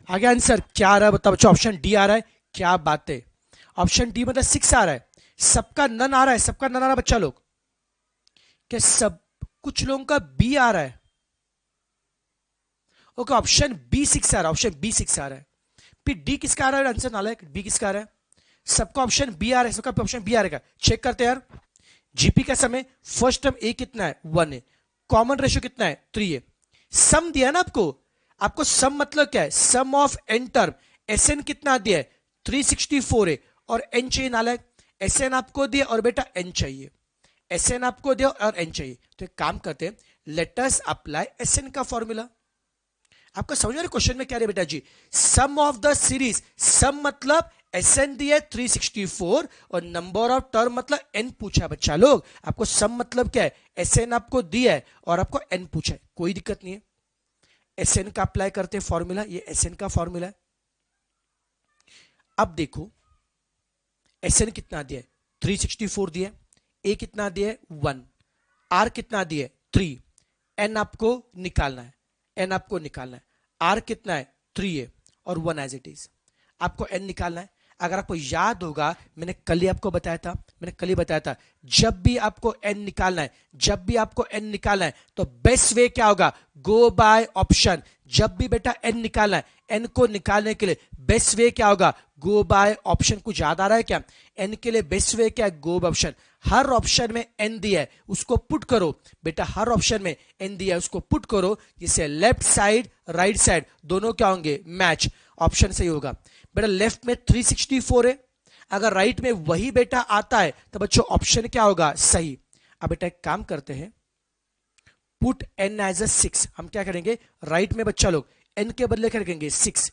आगे आंसर क्या आ रहा है बताओ बच्चों, ऑप्शन डी आ रहा है, क्या बात है, ऑप्शन डी मतलब 6 आ रहा है। सबका नन आ रहा है, सबका नन आ रहा है बच्चा लोग, क्या सब, कुछ लोगों का बी आ रहा है। ओके, ऑप्शन बी 6 आ रहा है, ऑप्शन बी 6 आ रहा है। फिर डी किसका आ रहा है आंसर, नालायक, बी किसका आ रहा है? सबका ऑप्शन बी आ रहा है, सबका ऑप्शन बी आ रहा है, चेक करते हैं यार। जीपी का समय फर्स्ट टर्म ए कितना है, 1 है, कॉमन रेशियो कितना है, 3 है, सम दिया ना आपको, आपको सम मतलब क्या है, sum of N term, S N कितना दिया है, 364 है, और एन चाहिए नालायक, एस एन आपको दिया और बेटा एन चाहिए, एस एन आपको दिया और एन चाहिए, तो एक काम करते हैं, let us apply s N का फॉर्मूला। आपको समझ में क्वेश्चन में क्या है बेटा जी, sum of the series, sum मतलब एस एन दिया है 364 और नंबर ऑफ टर्म मतलब एन पूछा है बच्चा लोग। आपको सम मतलब क्या है, एस एन आपको दिया है और आपको एन पूछा है, कोई दिक्कत नहीं है। एस एन का अप्लाई करते हैं फॉर्मूला, ये एस एन का फॉर्मूला है। अब देखो एस एन कितना दिया है, 364 दिया है, ए कितना दिया है 1, आर कितना दिया है 3, एन आपको निकालना है, एन आपको निकालना है, आर कितना है 3 है और 1 एज इट इज, आपको एन निकालना है। अगर आपको याद होगा मैंने कल ही आपको बताया था, जब भी आपको एन निकालना है, तो बेस्ट वे क्या होगा, गो बाय ऑप्शन। जब भी बेटा एन निकालना है, एन को निकालने के लिए बेस्ट वे क्या होगा, गो बाय ऑप्शन। कुछ याद आ रहा है क्या, एन के लिए बेस्ट वे क्या है, गो बाय ऑप्शन। हर ऑप्शन में एन दिया है उसको पुट करो बेटा, हर ऑप्शन में एन दिया है उसको पुट करो, जिससे लेफ्ट साइड राइट साइड दोनों क्या होंगे, मैच, ऑप्शन सही होगा। बेटा लेफ्ट में 364 है, अगर राइट में वही बेटा आता है तो बच्चों ऑप्शन क्या होगा, सही। अब बेटा एक काम करते हैं, पुट एन एज अ 6, हम क्या करेंगे राइट में बच्चा लोग एन के बदले क्या रखेंगे 6,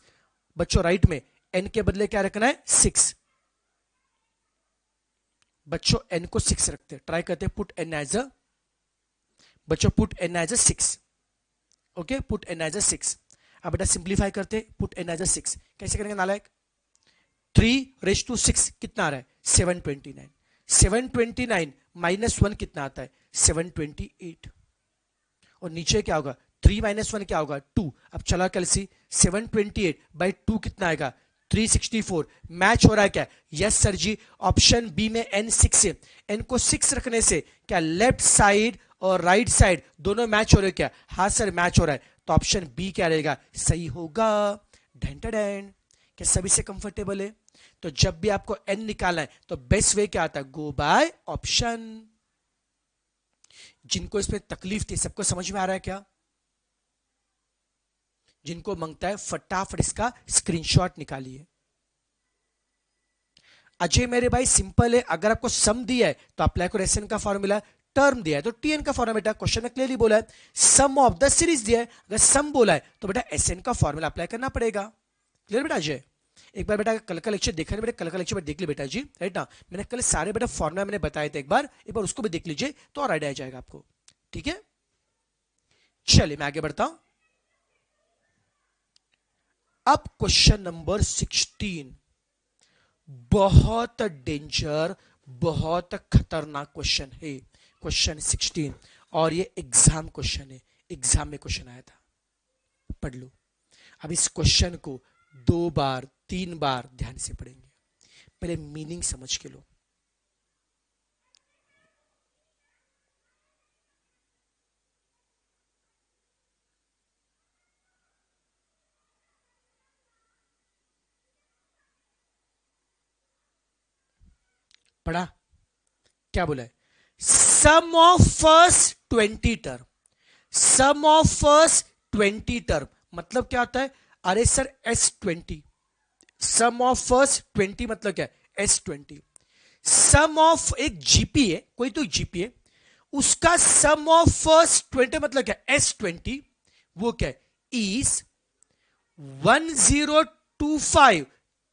बच्चों राइट में एन के बदले क्या रखना है 6, बच्चों एन को 6 रखते हैं, ट्राई करते हैं पुट एन एज अ, बच्चों put n as a 6, okay put n as a 6। अब बेटा सिंप्लीफाई करते हैं, पुट एन एज अ 6 कैसे करेंगे नालायक, 3 raised to 6 कितना आ रहा है 729, 729 -1 कितना आता है 728, और नीचे क्या होगा 3 - 1 क्या होगा 2। अब चला कैलसी 728/2 कितना आएगा 364, मैच हो रहा है क्या, यस सर जी। ऑप्शन बी में एन 6 है, एन को 6 रखने से क्या लेफ्ट साइड और राइट साइड दोनों मैच हो रहे क्या, हाँ सर मैच हो रहा है, तो ऑप्शन बी क्या रहेगा, सही होगा। ढेंटेडेंट, क्या सभी से कंफर्टेबल है। तो जब भी आपको एन निकालना है तो बेस्ट वे क्या आता है, गो बाय ऑप्शन। जिनको इसमें तकलीफ थी सबको समझ में आ रहा है क्या, जिनको मांगता है फटाफट इसका स्क्रीनशॉट निकालिए। अजय मेरे भाई सिंपल है, अगर आपको सम दिया है तो अप्लाई करो एसएन का फॉर्मूला, टर्म दिया है तो टीएन का फॉर्मूला, बेटा क्वेश्चन में क्लियरली बोला है सम ऑफ द सीरीज दिया है, अगर सम बोला है तो बेटा एसएन का फॉर्मूला अप्लाई करना पड़ेगा। क्लियर बेटा अजय, एक बार बेटा कल का लेक्चर देखा नहीं, बेटा कल का लेक्चर देख ली बेटा जी, राइट ना, मैंने कल सारे बेटा फॉर्मूला मैंने बताए थे, एक बार उसको भी देख लीजिए तो और आइडिया आ जाएगा आपको, ठीक है। चलिए मैं आगे बढ़ता हूं। अब क्वेश्चन नंबर 16, बहुत डेंजर, बहुत खतरनाक क्वेश्चन है क्वेश्चन 16, और ये एग्जाम क्वेश्चन है, एग्जाम में क्वेश्चन आया था, पढ़ लो। अब इस क्वेश्चन को 2 बार 3 बार ध्यान से पढ़ेंगे, पहले मीनिंग समझ के लो। पढ़ा, क्या बोला है, sum of first 20 term, sum of first 20 term मतलब क्या होता है, अरे sir S20, sum of first 20 मतलब क्या है S20, सम ऑफ एक जीपी है, कोई तो जीपी है, उसका सम ऑफ फर्स्ट 20 मतलब क्या S20, वो क्या है is 1025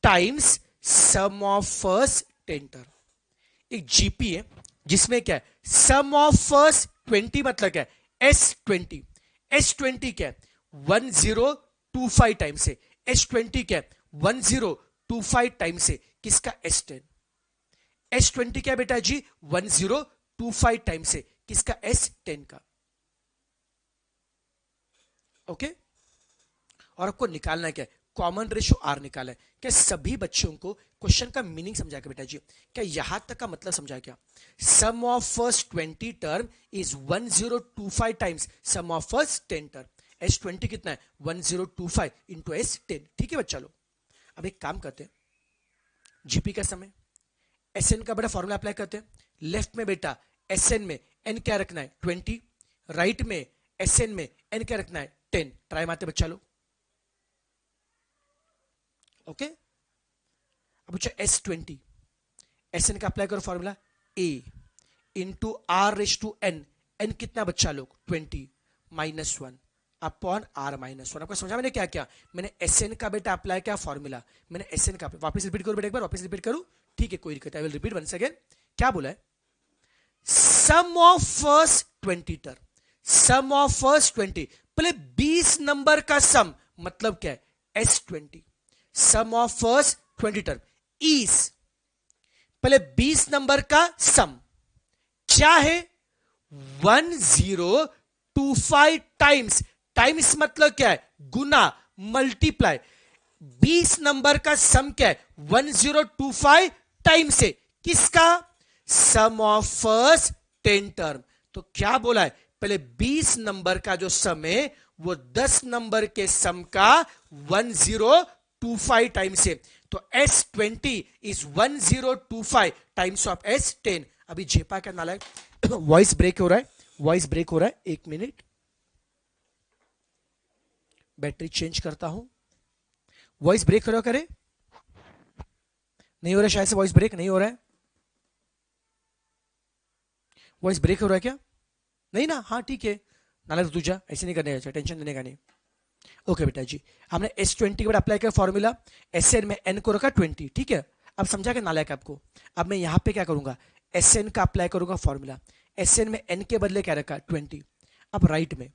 times sum of first 10 term. एक जीपी है जिसमें क्या है सम ऑफ फर्स्ट 20 मतलब क्या है S20, S20 क्या है 1025 टाइम्स है, S20 क्या है 1025 टाइम्स से किसका S10, S20 क्या बेटा जी 1025 टाइम्स से किसका S10 का, ओके। और आपको निकालना क्या है, कॉमन रेशियो आर निकाला है। क्या सभी बच्चों को क्वेश्चन का मीनिंग समझा क्या बेटा जी, क्या यहां तक का मतलब समझा क्या, sum of first 20 term is 1025 times sum of first 10 term, S20 कितना है 1025 इंटू S10, ठीक है बच्चा लोग। अब एक काम करते हैं, जीपी का समय एसएन का बेटा फॉर्मूला अप्लाई करते हैं, लेफ्ट में बेटा एसएन में एन क्या रखना है 20, राइट में एसएन में एन क्या रखना है 10, ट्राई मारते बच्चा लोग, ओके। अब बच्चा S20, एसएन का अप्लाई करो formula, a into are raise to n, n कितना बच्चा लोग 20 -1, अपॉन r-1। आपको समझा मैंने क्या क्या? मैंने Sn का बेटा अप्लाई किया फॉर्मूला, मैंने Sn का वापस रिपीट करूं बेटा, एक बार वापस रिपीट करूं, ठीक है कोई दिक्कत, I will repeat once again. क्या बोला है? Sum of first 20 term, sum of first 20, पहले 20 नंबर का सम मतलब क्या है? S20, sum of first 20 term is, पहले 20 नंबर का सम क्या है? 1025 टाइम्स, टाइम्स मतलब क्या है? गुना, मल्टीप्लाई। 20 नंबर का सम क्या है? 1025 टाइम्स से किसका? सम ऑफ फर्स्ट 10 टर्म। तो क्या बोला है? पहले 20 नंबर का जो सम है वो 10 नंबर के सम का 1025 टाइम्स है। तो S20 is 1025 times of S10। अभी जेपा क्या नाला है? वॉइस ब्रेक हो रहा है, वॉइस ब्रेक हो रहा है, एक मिनट, बैटरी चेंज करता हूं। वॉइस ब्रेक हो रहा करे? नहीं हो रहा शायद से, वॉइस ब्रेक नहीं हो रहा है। वॉइस ब्रेक हो रहा है क्या? नहीं ना? हाँ ठीक है, नाला तुझा ऐसे नहीं करने का, टेंशन देने का नहीं। ओके बेटा जी, हमने S20 के बाद अप्लाई किया फॉर्मूला, Sn में n को रखा 20, ठीक है। अब समझा क्या नालायक आपको? अब मैं यहां पे क्या करूंगा? Sn का अप्लाई करूंगा फॉर्मूला, Sn में n के बदले क्या रखा? 20। अब राइट में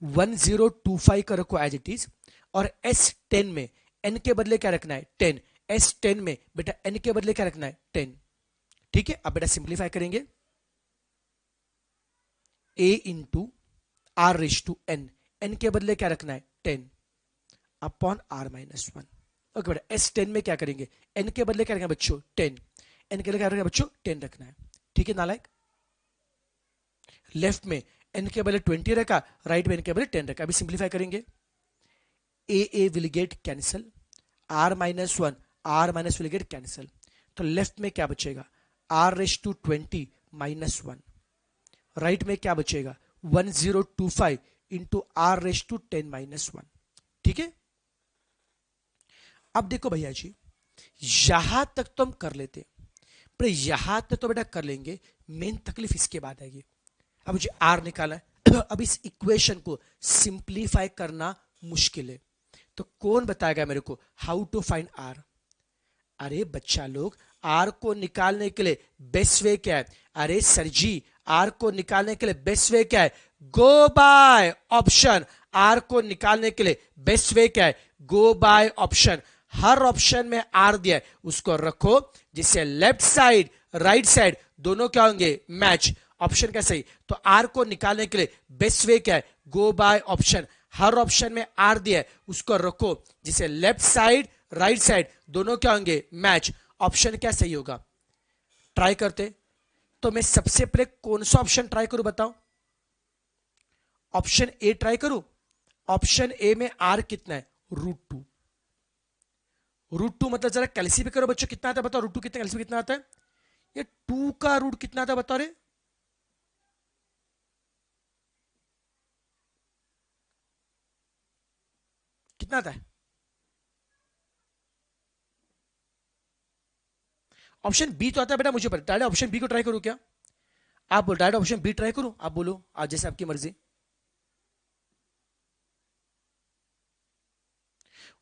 1025 का रखो एज इट इज, और S10 में n के बदले क्या रखना है? 10। S10 में बेटा n के बदले क्या रखना है? 10, ठीक है। अब बेटा सिंप्लीफाई करेंगे, a into are raise to n, n के बदले क्या रखना है? 10 अपॉन r-1। ओके बेटा, S10 में क्या करेंगे? n के बदले क्या रखना है बच्चों? 10, n के बदले क्या रखना है बच्चों? 10 रखना है, ठीक है नालायक। लेफ्ट में n के बदले 20 रखा, राइट में n के बदले 10 रखा। अभी सिंप्लीफाई करेंगे, a will get cancel, r-1 r- will get cancel, तो लेफ्ट में क्या बचेगा? r⁻20 -1, राइट में क्या बचेगा? 1025 इंटू r⁻10 -1, ठीक है। अब देखो भैया जी, यहां तक तो हम कर लेते हैं, पर यहां तक तो बेटा कर लेंगे, मेन तकलीफ इसके बाद आएगी। अब मुझे आर निकाला है, अब इस इक्वेशन को सिंप्लीफाई करना मुश्किल है, तो कौन बताएगा मेरे को हाउ टू फाइंड आर? अरे बच्चा लोग, आर को निकालने के लिए बेस्ट वे क्या है? अरे सर जी, आर को निकालने के लिए बेस्ट वे क्या है? गो बाय ऑप्शन। आर को निकालने के लिए बेस्ट वे क्या है? गो बाय ऑप्शन। हर ऑप्शन में आर दिया है, उसको रखो जिससे लेफ्ट साइड राइट साइड दोनों क्या होंगे? मैच। ऑप्शन क्या सही? तो आर को निकालने के लिए बेस्ट वे क्या है? गो बाय ऑप्शन। हर ऑप्शन में आर दिया है, उसको रखो जिससे लेफ्ट साइड राइट साइड दोनों क्या होंगे? मैच। ऑप्शन क्या सही होगा? ट्राई करते। तो मैं सबसे पहले कौन सा ऑप्शन ट्राई करूं बताओ? ऑप्शन ए ट्राई करूं। ऑप्शन ए में आर कितना है? √2। √2 मतलब जरा कैलसी करो बच्चों, कितना आता है बताओ? √2 कितना, कैलसी कितना आता है? ये 2 का रूट कितना आता है बताओ रे? कितना आता है? ऑप्शन बी तो आता है बेटा मुझे, पर डायरेक्ट ऑप्शन बी को ट्राई करूं क्या? आप बोलो डायरेक्ट ऑप्शन बी ट्राई करूं? आप बोलो, आज जैसे आपकी मर्जी।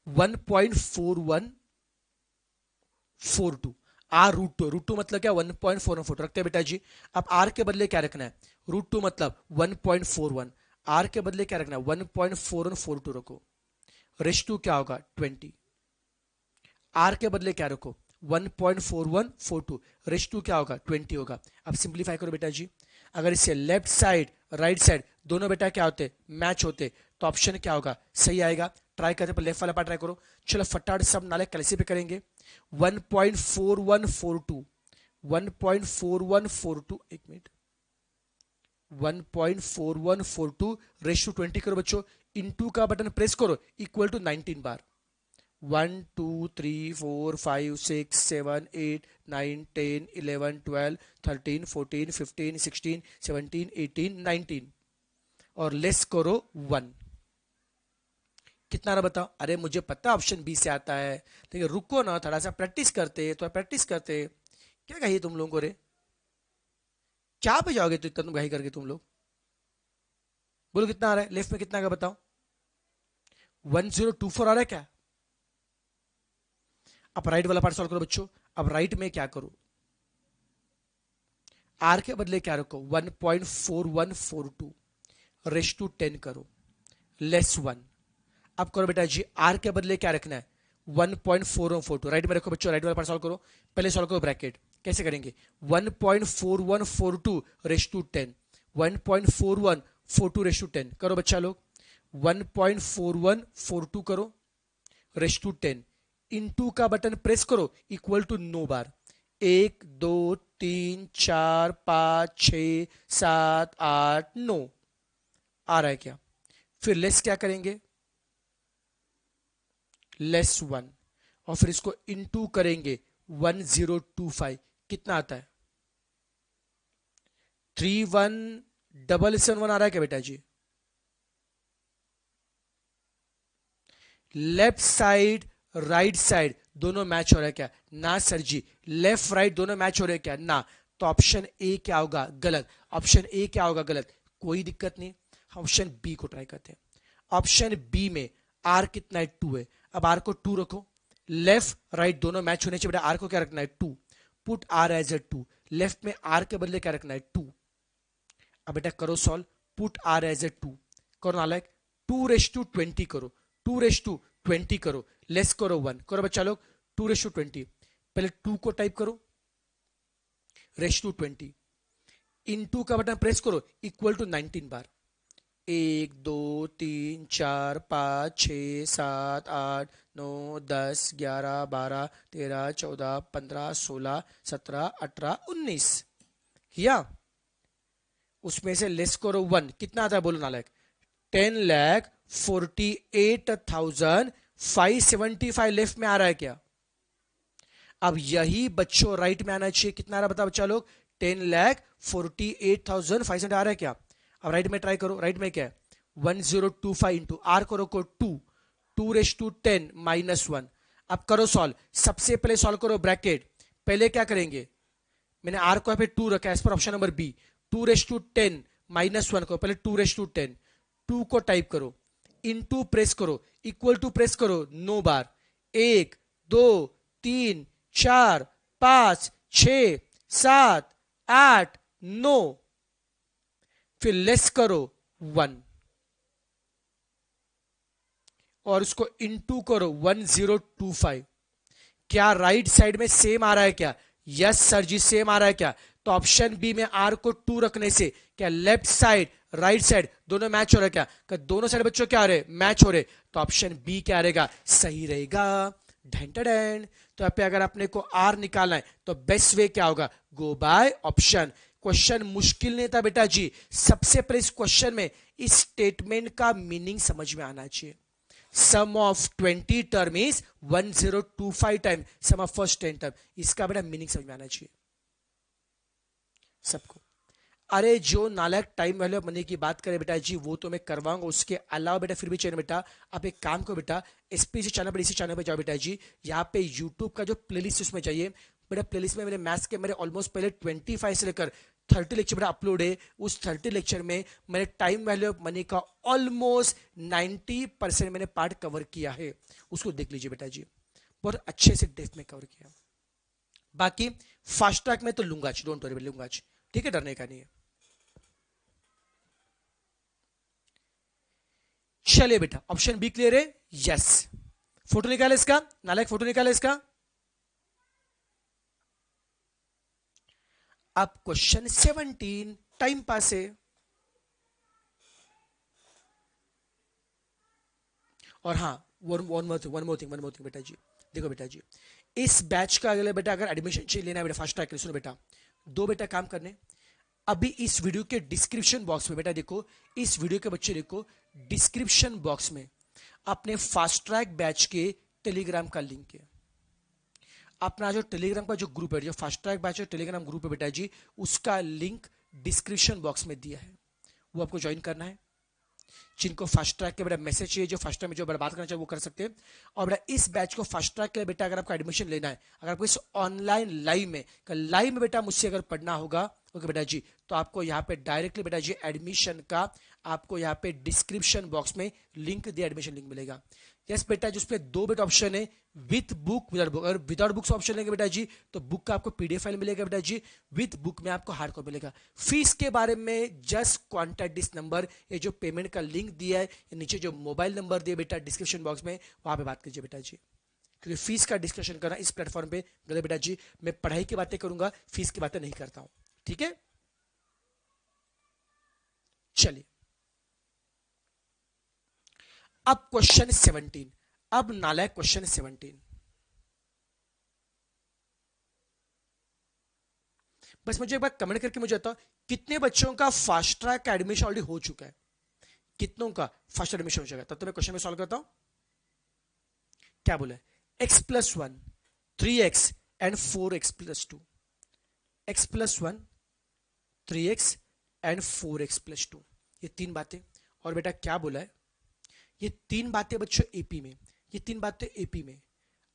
1.4142, R√2, मतलब क्या? 1.4142 रखते हैं बेटा जी। अब आर के बदले क्या रखना है? √2 मतलब 1.41, आर के बदले क्या रखना है? 1.4142 रखो, रेश टू क्या होगा? 20। आर के बदले क्या रखो? 1.4142, रेश टू क्या होगा? 20 होगा। अब सिंप्लीफाई करो बेटा जी, अगर इससे लेफ्ट साइड राइट साइड दोनों बेटा क्या होते? मैच होते, तो ऑप्शन क्या होगा? सही आएगा। ट्राई करते पर लेफ्ट वाला पार्ट ट्राई करो। चलो फटाफट सब नाले कैसे पे करेंगे। 1.4142, 1.4142, एक मिनट, 1.4142 रेश टू 20 करो बच्चों, इनटू का बटन प्रेस करो, इक्वल टू 19 बार। 1 2 3 4 5 6 7 8 9 10 11 12 13 14 15 16 17 18 19, और लेस करो 1। कितना रहा बताओ? अरे मुझे पता ऑप्शन बी से आता है, लेकिन रुको ना, थोड़ा सा प्रैक्टिस करते, तो प्रैक्टिस करते। क्या कहिए तुम लोगों को रे? क्या पे जाओगे तो इतना तुम घाई करके तुम लोग? बोलो कितना आ रहा है? लेफ्ट में कितना का बताओ? 1024 आ रहा है क्या? अब राइट वाला पार्ट सॉल्व करो बच्चों। अब राइट में क्या करो, आर के बदले क्या रखो, 1.4142 रेश टू 10 करो, लेस 1। अब करो बेटा जी, आर के बदले क्या रखना है, 1.4142 राइट में रखो बच्चों। राइट वाला पार्ट सॉल्व करो, पहले सॉल्व करो ब्रैकेट। कैसे करेंगे, 1.4142 रेश टू 10, 1.4142 रेश टू 10 करो बच्चा लोग, 1.4142 करो रेश टू 10, इनटू का बटन प्रेस करो, इक्वल टू 9 बार, 1 2 3 4 5 6 7 8 9 आ रहा है क्या? फिर लेस क्या करेंगे, लेस 1, और फिर इसको इनटू करेंगे 1025, कितना आता है, 31771 आ रहा है क्या बेटा जी? लेफ्ट साइड राइट साइड दोनों मैच हो रहा है क्या? ना सर जी। लेफ्ट राइट दोनों मैच हो रहे हैं क्या? ना। तो ऑप्शन ए क्या होगा, गलत। ऑप्शन ए क्या होगा, गलत। कोई दिक्कत नहीं, हम ऑप्शन बी को ट्राई करते हैं। ऑप्शन बी में आर कितना है, 2 है। अब आर को 2 रखो, लेफ्ट राइट दोनों मैच होने चाहिए बेटा, आर को क्या रखना है, 2। Put r as a 2, left में आर के बदले क्या रखना है, 2। अब बेटा करो solve, put r as a 2 करो नालायक, 2:20 करो, 2:20 करो, लेस करो 1 करो बच्चा लोग, 2:20। पहले 2 को टाइप करो, रेश टू 20, इनटू का बटन प्रेस करो, इक्वल टू 19 बार, 1 2 3 4 5 6 7 8 9 10 11 12 13 14 15 16 17 18 19 किया। उसमें से लेस करो 1, कितना आता है बोलो नालायक, 10,48,575 लेफ्ट में आ रहा है क्या? अब यही बच्चों राइट में आना चाहिए, कितना आ रहा है बता बच्चा लोग, 10,48,500 आ रहा है क्या? अब राइट में ट्राई करो, राइट में क्या है, 1025 इंटू आर को रखो 2, 2:10 -1। अब करो सॉल्व, सबसे पहले सॉल्व करो ब्रैकेट, पहले क्या करेंगे, मैंने आर को यहाँ पे 2 रखा है as per option number B, 2:10 -1 को पहले 2:10, 2 को टाइप करो, इनटू प्रेस करो, इक्वल टू प्रेस करो 9 बार, 1 2 3 4 5 6 7 8 9, फिर लेस करो 1 और उसको इनटू करो 1025। क्या राइट साइड में सेम आ रहा है क्या? यस सर जी, सेम आ रहा है क्या? तो ऑप्शन बी में आर को 2 रखने से क्या लेफ्ट साइड राइट साइड दोनों मैच हो रहा है क्या? दोनों साइड बच्चों क्या हो रहे, मैच हो रहे, तो ऑप्शन बी क्या रहेगा, सही रहेगा। ढेंटडेंट। तो यहाँ पे अगर अपने को आर निकालना है तो बेस्ट वे क्या होगा, गो बाय ऑप्शन। क्वेश्चन मुश्किल नहीं था बेटा जी, सबसे पहले इस क्वेश्चन में इस स्टेटमेंट का मीनिंग समझ में आना चाहिए। Sum of 20 term is 1025 time sum of first 10 term, इसका बेटा मीनिंग समझ में आना चाहिए सबको। अरे जो नालायक टाइम वैल्यू ऑफ मनी की बात करें बेटा जी, वो तो मैं करवाऊंगा, उसके अलावा बेटा फिर भी चाहिए बेटा, आप एक काम करो बेटा, एसपीसी चैनल पर, इसी चैनल पर जाओ बेटा जी, यहाँ पे यूट्यूब का जो प्लेलिस्ट उसमें चाहिए बेटा, प्लेलिस्ट में मेरे मैथ्स के मेरे ऑलमोस्ट पहले 25 से लेकर 30 लेक्चर बेटा अपलोड है। उस 30 लेक्चर में मैंने टाइम वैल्यू ऑफ मनी का ऑलमोस्ट 90% मैंने पार्ट कवर किया है, उसको देख लीजिए बेटा जी, बहुत अच्छे से डेप्थ में कवर किया। बाकी फास्ट ट्रैक में तो लूंगा, डोंट वरी, लूंगा, ठीक है, डरने का नहीं है। चलिए बेटा, ऑप्शन बी क्लियर है, यस। फोटो निकाले इसका, नालायक फोटो निकाले इसका। अब क्वेश्चन 17 टाइम पास है, और हाँ वन मोर थिंग बेटा जी, देखो बेटा जी, इस बैच का अगले बेटा अगर एडमिशन चाहिए लेना है बेटा फास्ट ट्रैक, सुनो बेटा, दो बेटा काम करने, अभी इस वीडियो के डिस्क्रिप्शन बॉक्स में बेटा देखो, इस वीडियो के बच्चे देखो, डिस्क्रिप्शन बॉक्स में अपने फास्ट ट्रैक बैच के टेलीग्राम का लिंक है। अपना जो टेलीग्राम का जो ग्रुप है, जो fast track batch Telegram group है बेटा जी, उसका लिंक डिस्क्रिप्शन बॉक्स में दिया है, वो आपको ज्वाइन करना है। जिनको फास्ट ट्रैक के बेटा मैसेज चाहिए, जो फास्ट ट्रैक में जो बात करना चाहिए वो कर सकते हैं। और बेटा इस बैच को फास्ट ट्रैक के लिए बेटा अगर आपको एडमिशन लेना है, अगर आपको इस ऑनलाइन लाइव में बेटा मुझसे अगर पढ़ना होगा, ओके बेटा जी, तो आपको यहाँ पे डायरेक्टली बेटा जी एडमिशन का आपको यहाँ पे डिस्क्रिप्शन बॉक्स में लिंक दिया, एडमिशन लिंक मिलेगा। यस बेटा जी, उसपे दो बेटा ऑप्शन है, विथ बुक विदाउट बुक। अगर विदाउट बुक्स ऑप्शन लेंगे बेटा जी तो बुक का आपको पीडीएफ फाइल मिलेगा बेटा जी, विथ बुक में आपको हार्ड कॉपी मिलेगा। फीस के बारे में जस्ट कॉन्टैक्ट दिस नंबर, ये जो पेमेंट का लिंक दिया है, नीचे जो मोबाइल नंबर दिया बेटा डिस्क्रिप्शन बॉक्स में, वहां पे बात कीजिए बेटा जी, क्योंकि फीस का डिस्कशन करना इस प्लेटफॉर्म पे गलत बेटा जी। मैं पढ़ाई की बातें करूंगा, फीस की बातें नहीं करता हूं, ठीक है। चलिए अब क्वेश्चन 17, अब नालायक क्वेश्चन 17। बस मुझे एक बार कमेंट करके मुझे बताओ कितने बच्चों का फास्ट ट्रैक का एडमिशन ऑलरेडी हो चुका है, कितनों का फास्ट एडमिशन हो चुका है। तब तो मैं क्वेश्चन में सॉल्व करता हूं। क्या बोला, x+1 3x and 4x+2, x+1 3x and 4x+2, ये तीन बातें। और बेटा क्या बोला है, ये तीन बातें बच्चों एपी में, ये तीन बातें एपी में।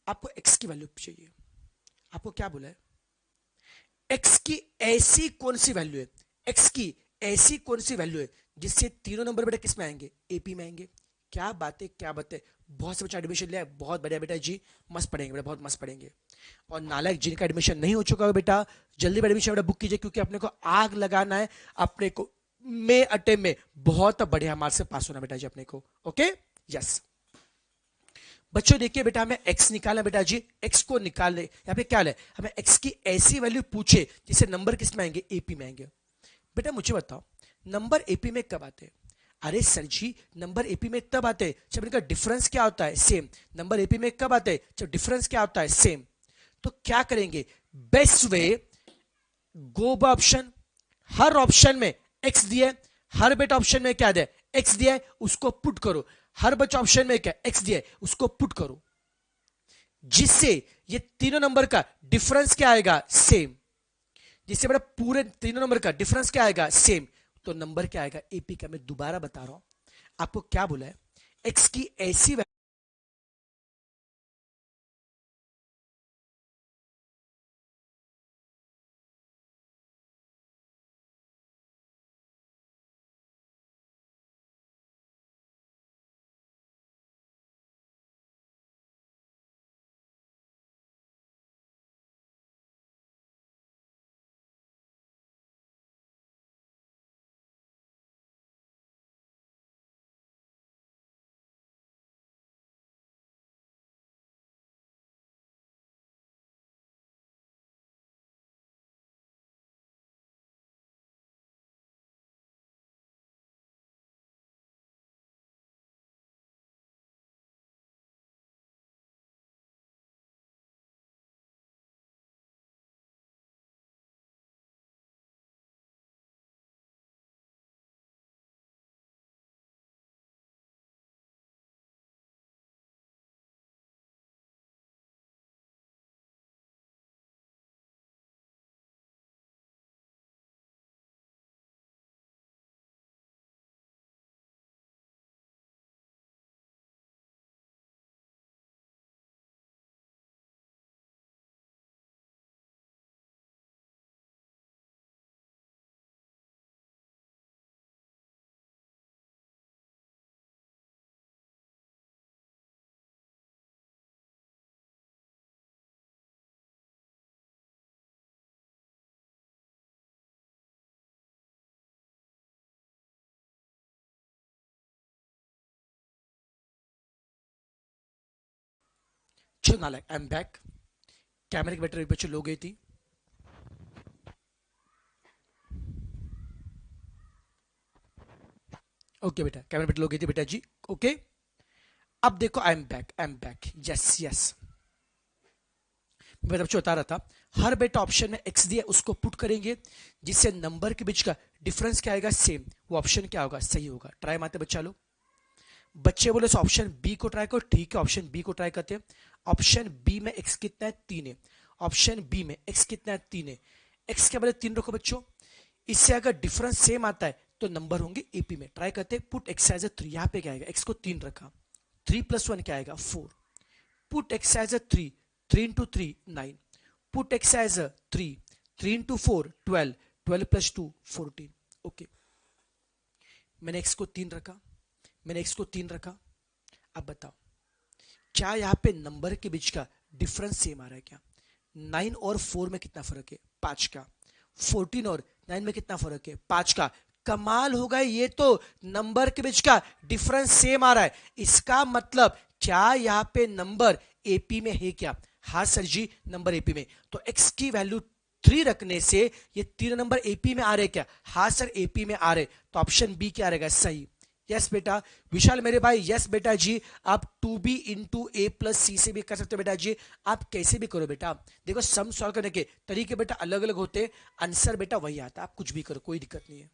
आपको x की वैल्यू चाहिए, आपको क्या बोला है, x की ऐसी कौन सी वैल्यू है, x की ऐसी कौन सी वैल्यू है जिससे तीनों नंबर बेटा किस में आएंगे, एपी में आएंगे। क्या बातें क्या बातें, बहुत से बच्चा एडमिशन लिया है, बहुत बढ़िया बेटा जी, मस्त पढ़ेंगे बेटा, बहुत मस्त पढ़ेंगे। और नालायक जिनका एडमिशन नहीं हो चुका है बेटा, जल्दी एडमिशन बेटा बुक कीजिए, क्योंकि अपने को आग लगाना है, अपने को में अटेम्प्ट में बहुत बढ़िया मार्क्स से पास होना बेटा जी अपने को। ओके यस बच्चों, देखिए बेटा हमें x निकालना बेटा जी, x को निकालने यहाँ पे क्या है, हमें x की ऐसी वैल्यू पूछे जिससे नंबर किस में आएंगे, एपी में आएंगे। बेटा मुझे बताओ नंबर एपी में कब आते हैं। अरे सर जी, नंबर एपी में तब आते हैं जब इनका डिफरेंस क्या होता है, सेम। नंबर एपी में कब आते हैं, जब डिफरेंस क्या होता है, सेम। तो क्या करेंगे, best way, go by option. Her option में x दिया है, हर बेटा ऑप्शन में क्या दिया है, x दिया है, उसको पुट करो। हर बच्चा ऑप्शन में क्या x दिया है, उसको पुट करो, जिससे ये तीनों नंबर का डिफरेंस क्या आएगा, सेम। जिससे बेटा पूरे तीनों नंबर का डिफरेंस क्या आएगा, सेम। तो नंबर क्या आएगा, एपी का। मैं दोबारा बता रहा हूं, आपको क्या बोला है, x की ऐसी चलो नालायक, आई एम बैक। कैमरे की बैटरी बच्चों लो गई थी। ओके बेटा, कैमरा बैटरी लो गई थी बेटा जी। ओके अब देखो, I am back, I am back, yes yes. मैं बच्चों बता रहा था, हर बेटा ऑप्शन में x दिया उसको पुट करेंगे, जिससे नंबर के बीच का डिफरेंस क्या आएगा, सेम। वो ऑप्शन क्या होगा, सही होगा। ट्राई मारते बच्चा लो, बच्चे बोले ऑप्शन बी को ट्राई करो, ठीक है ऑप्शन बी को ट्राई करते हैं। ऑप्शन बी में x कितना है, 3 है। ऑप्शन बी में x कितना है, 3 है। x के बदले 3 रखो बच्चों, इससे अगर डिफरेंस सेम आता है तो नंबर होंगे एपी में। ट्राई करते हैं, पुट x एज अ 3, यहां पे क्या आएगा, x को 3 रखा, 3+1 क्या आएगा, 4। Put x as a 3, 3 into 3 9। Put x as a 3, 3 into 4 12, 12 plus 2 14। Okay, मैंने x को 3 रखा, मैंने x को 3 रखा। अब बताओ क्या यहां पे नंबर के बीच का डिफरेंस सेम आ रहा है क्या? 9 और 4 में कितना फर्क है? 5 का। 14 और 9 में कितना फर्क है? 5 का। कमाल होगा, ये तो नंबर के बीच का डिफरेंस सेम आ रहा है। इसका मतलब क्या यहां पे नंबर एपी में है क्या? हाँ सर जी, नंबर एपी में। तो x की वैल्यू 3 रखने से ये तीन नंबर एपी में आ रहे क्या? हाँ सर, एपी में आ रहे। तो ऑप्शन बी क्या रहेगा? सही। यस बेटा। विशाल मेरे भाई, यस बेटा जी। आप 2b इंटू ए प्लस सी से भी कर सकते हो बेटा जी। आप कैसे भी करो बेटा, देखो सम सॉल्व करने के तरीके बेटा अलग अलग होते, आंसर बेटा वही आता। आप कुछ भी करो, कोई दिक्कत नहीं है।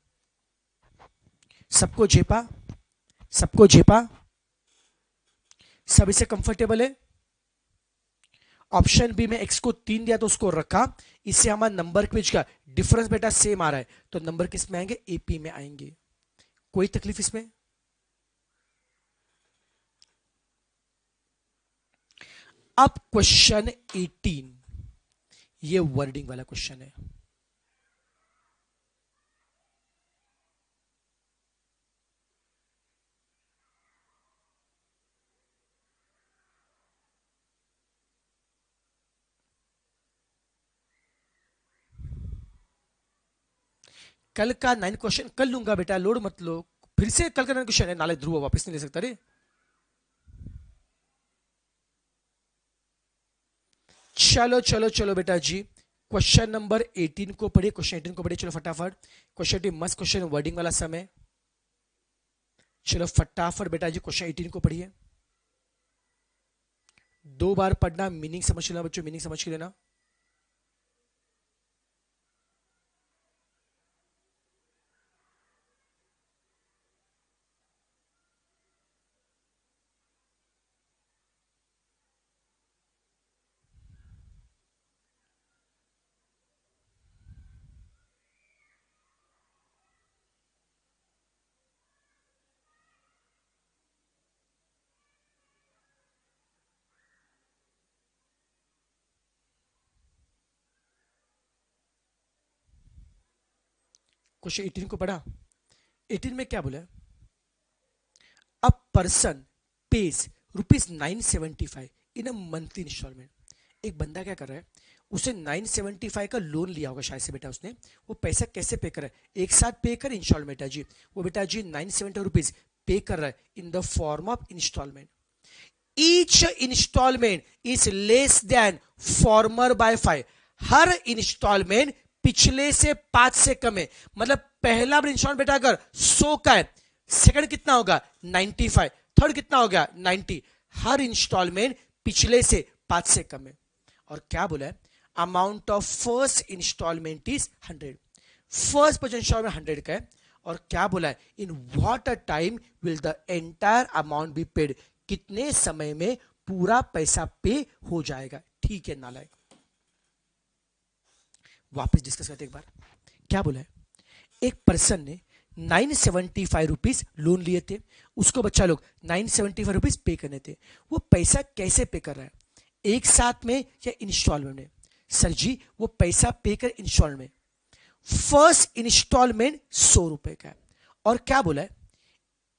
सबको झेपा? सबको झेपा? सब इसे कंफर्टेबल है? ऑप्शन बी में x को 3 दिया तो उसको रखा, इससे हमारा नंबर के बीच का डिफरेंस बेटा सेम आ रहा है, तो नंबर किस में आएंगे? एपी में आएंगे। कोई तकलीफ इसमें? अब क्वेश्चन 18, ये वर्डिंग वाला क्वेश्चन है। कल का 9 क्वेश्चन कल लूंगा बेटा, लोड मत लो। फिर से कल का 9 क्वेश्चन है, नाले ध्रुव वापस नहीं ले सकता रे। चलो चलो चलो बेटा जी, क्वेश्चन नंबर 18 को पढ़िए। क्वेश्चन 18 को पढ़िए, चलो फटाफट। क्वेश्चन 18 मस्त क्वेश्चन, वर्डिंग वाला समय। चलो फटाफट बेटा जी क्वेश्चन 18 को पढ़िए। 2 बार पढ़ना, मीनिंग समझ लेना बच्चों, मीनिंग समझ के लेना। क्वेश्चन 18 को पढ़ा। 18 में क्या बोला? A person pays ₹975 in a monthly instalment. एक बंदा क्या कर रहा है, उसे 975 का लोन लिया होगा शायद से बेटा उसने। वो पैसा कैसे पे कर रहा है? एक साथ पे कर इंस्टॉलमेंट है जी। वो बेटा जी 970 रुपीज पे कर रहा है in the form of instalment. Each instalment is less than former by 5। हर इंस्टॉलमेंट पिछले से 5 से कम है। मतलब पहला इंस्टॉलमेंट बेटा अगर 100 का है, सेकंड कितना होगा? 95, थर्ड कितना हो गया? 90। हर इंस्टॉलमेंट पिछले से 5 से कम है। और क्या बोला है? Amount of first instalment is 100। First पर इंस्टॉलमेंट 100 का है। और क्या बोला है? In what a time will the entire amount be paid. कितने समय में पूरा पैसा पे हो जाएगा? ठीक है नालायक, वापस डिस्कस करते एक बार। क्या बोला है? एक पर्सन ने 975 रुपीज लोन लिए थे, उसको बच्चा लोग 975 रुपीज पे करने थे। वो पैसा कैसे पे कर रहा है? एक साथ में या इंस्टॉलमेंट में? सर जी वो पैसा पे कर इंस्टॉलमेंट में। फर्स्ट इंस्टॉलमेंट 100 रुपए का है। और क्या बोला है?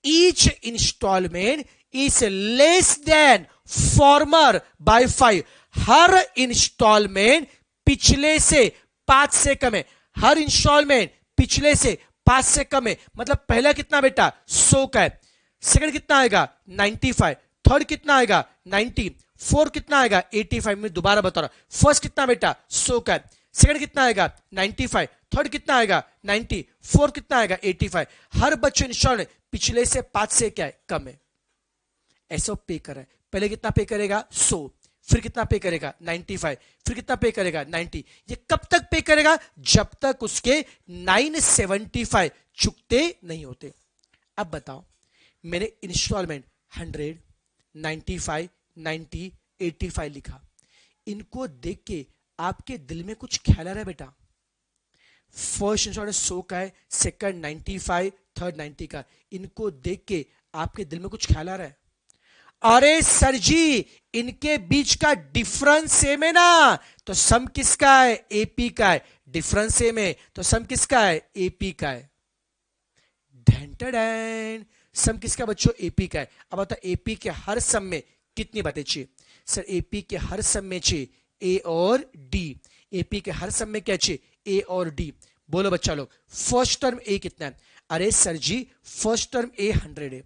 Each instalment is less than former by 5। हर इंस्टॉलमेंट पिछले से 5 से कम है। हर इंस्टॉलमेंट पिछले से 5 से कम है। मतलब पहला कितना बेटा? 100 का है। सेकंड कितना आएगा? 95। थर्ड कितना आएगा? 90। फोर्थ कितना आएगा? 85 में दोबारा बता रहा। फर्स्ट कितना बेटा? 100 का है। सेकंड कितना आएगा? 95। थर्ड कितना आएगा? 90। फोर्थ कितना आएगा? 85। हर बच्चे इंस्टॉलमेंट पिछले से 5 से क्या है? कम है। ऐसा पे कर रहा है। पहले कितना पे करेगा? 100। फिर कितना पे करेगा? 95। फिर कितना पे करेगा? 90। ये कब तक पे करेगा? जब तक उसके 975 चुकते नहीं होते। अब बताओ, मैंने इंस्टॉलमेंट 100, 95, 90, 85 लिखा। इनको देख के आपके दिल में कुछ ख्याल आ रहा है बेटा? फर्स्ट इंस्टॉलमेंट 100 का है, सेकंड 95, थर्ड 90 का। इनको देख के आपके दिल में कुछ ख्याल आ रहा है? अरे सर जी इनके बीच का डिफरेंस सेम है ना, तो सम किसका है? एपी का है। डिफरेंस सेम है तो सम किसका है, एपी का है। ढेंटन सम किसका बच्चों, एपी का है। अब बताओ एपी के हर सम में कितनी बातें चाहिए, सर एपी के हर सम में चाहिए ए और डी। एपी के हर सम में क्या चाहिए, ए और डी। बोलो बच्चा लोग, फर्स्ट टर्म ए कितना है, अरे सर जी फर्स्ट टर्म ए 100 है।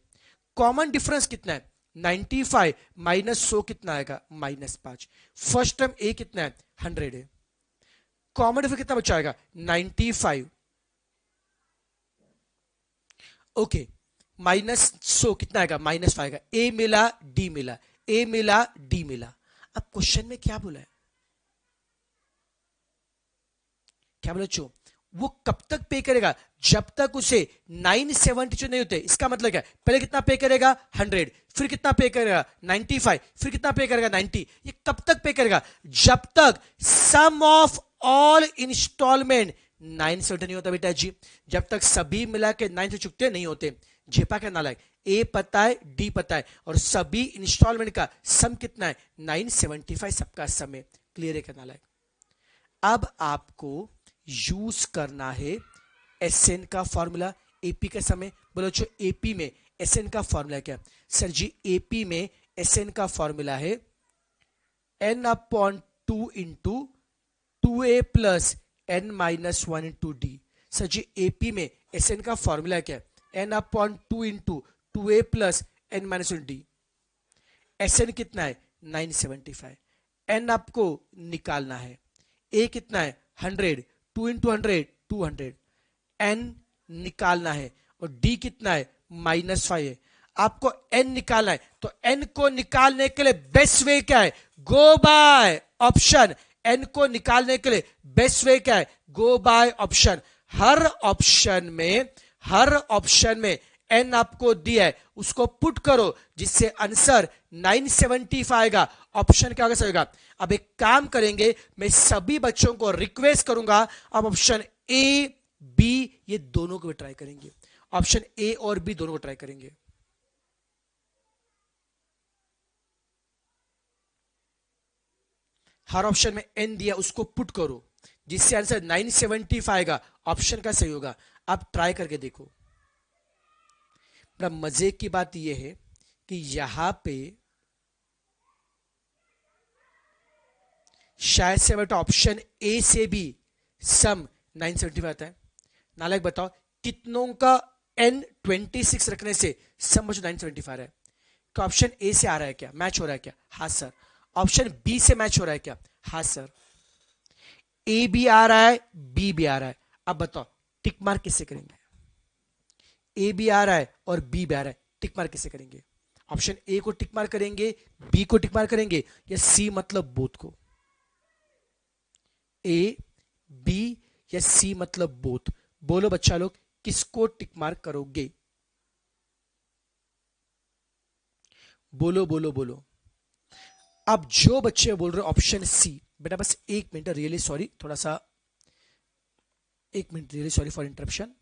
कॉमन डिफरेंस कितना है, 95 माइनस 100 कितना आएगा, -5। फर्स्ट टर्म ए कितना है, 100 है। कॉमन डिफरेंस कितना बच्चा आएगा, 95। ओके, -100 कितना आएगा, -5 आएगा। ए मिला डी मिला, ए मिला डी मिला। अब क्वेश्चन में क्या बोला है, क्या बोला बच्चों, वो कब तक पे करेगा, जब तक उसे 972 नहीं होते। इसका मतलब क्या, पहले कितना पे करेगा 100, फिर कितना पे करेगा 95, फिर कितना पे करेगा 90। ये कब तक पे करेगा, जब तक सम ऑफ ऑल इंस्टॉलमेंट 970 नहीं होता बेटा जी। जब तक सभी मिला के 9 से चुकते नहीं होते। झेपा क्या नालायक, ए पता है डी पता है और सभी इंस्टॉलमेंट का सम कितना है, 975 सबका सम है। क्लियर है क्या नालायक। अब आपको यूज करना है एसएन का फॉर्मूला एपी के समय। बोलो जो एपी में एसएन का फॉर्मूला क्या, सर जी एपी में एसएन का फॉर्मूला है n/2 into 2a plus n-1 into D. Sir जी एपी में एसएन का फॉर्मूला क्या है, n/2 into 2a plus n-1 D. SN कितना है 975, एन आपको निकालना है, ए कितना है 100, 2 इंटू 100 200, एन निकालना है और डी कितना है -5 है। आपको एन निकालना है तो एन को निकालने के लिए बेस्ट वे क्या है, गो बाय ऑप्शन। एन को निकालने के लिए बेस्ट वे क्या है, गो बाय ऑप्शन। हर ऑप्शन में एन आपको दिया है, उसको पुट करो जिससे आंसर 975 आएगा। ऑप्शन क्या होगा। अब एक काम करेंगे, मैं सभी बच्चों को रिक्वेस्ट करूंगा अब ऑप्शन ए बी ये दोनों को भी ट्राई करेंगे। ऑप्शन ए और बी दोनों को ट्राई करेंगे। हर ऑप्शन में एन दिया उसको पुट करो जिससे आंसर 975 आएगा। ऑप्शन का सही होगा। आप ट्राई करके देखो। मजे की बात यह है कि यहां पे शायद से बेटा ऑप्शन ए से भी सम 975 आता है। नालायक बताओ कितनों का n 26 रखने से सम बच्चों 975 आ रहा है। क्या ऑप्शन ए से आ रहा है, क्या मैच हो रहा है क्या, हाँ सर। ऑप्शन बी से मैच हो रहा है क्या, हाँ सर। ए भी आ रहा है बी भी आ रहा है। अब बताओ टिक मार्क किससे करेंगे, ए भी आ रहा है और बी भी आ रहा है, टिक मार्क किससे करेंगे। ऑप्शन ए को टिक मार्क करेंगे, बी को टिक मार्क करेंगे या सी मतलब बोथ को। ए बी या सी मतलब बोथ। बोलो बच्चा लोग किसको टिक मार्क करोगे, बोलो बोलो बोलो। अब जो बच्चे बोल रहे ऑप्शन सी, बेटा बस 1 मिनट, रियली सॉरी, थोड़ा सा 1 minute, really sorry for interruption.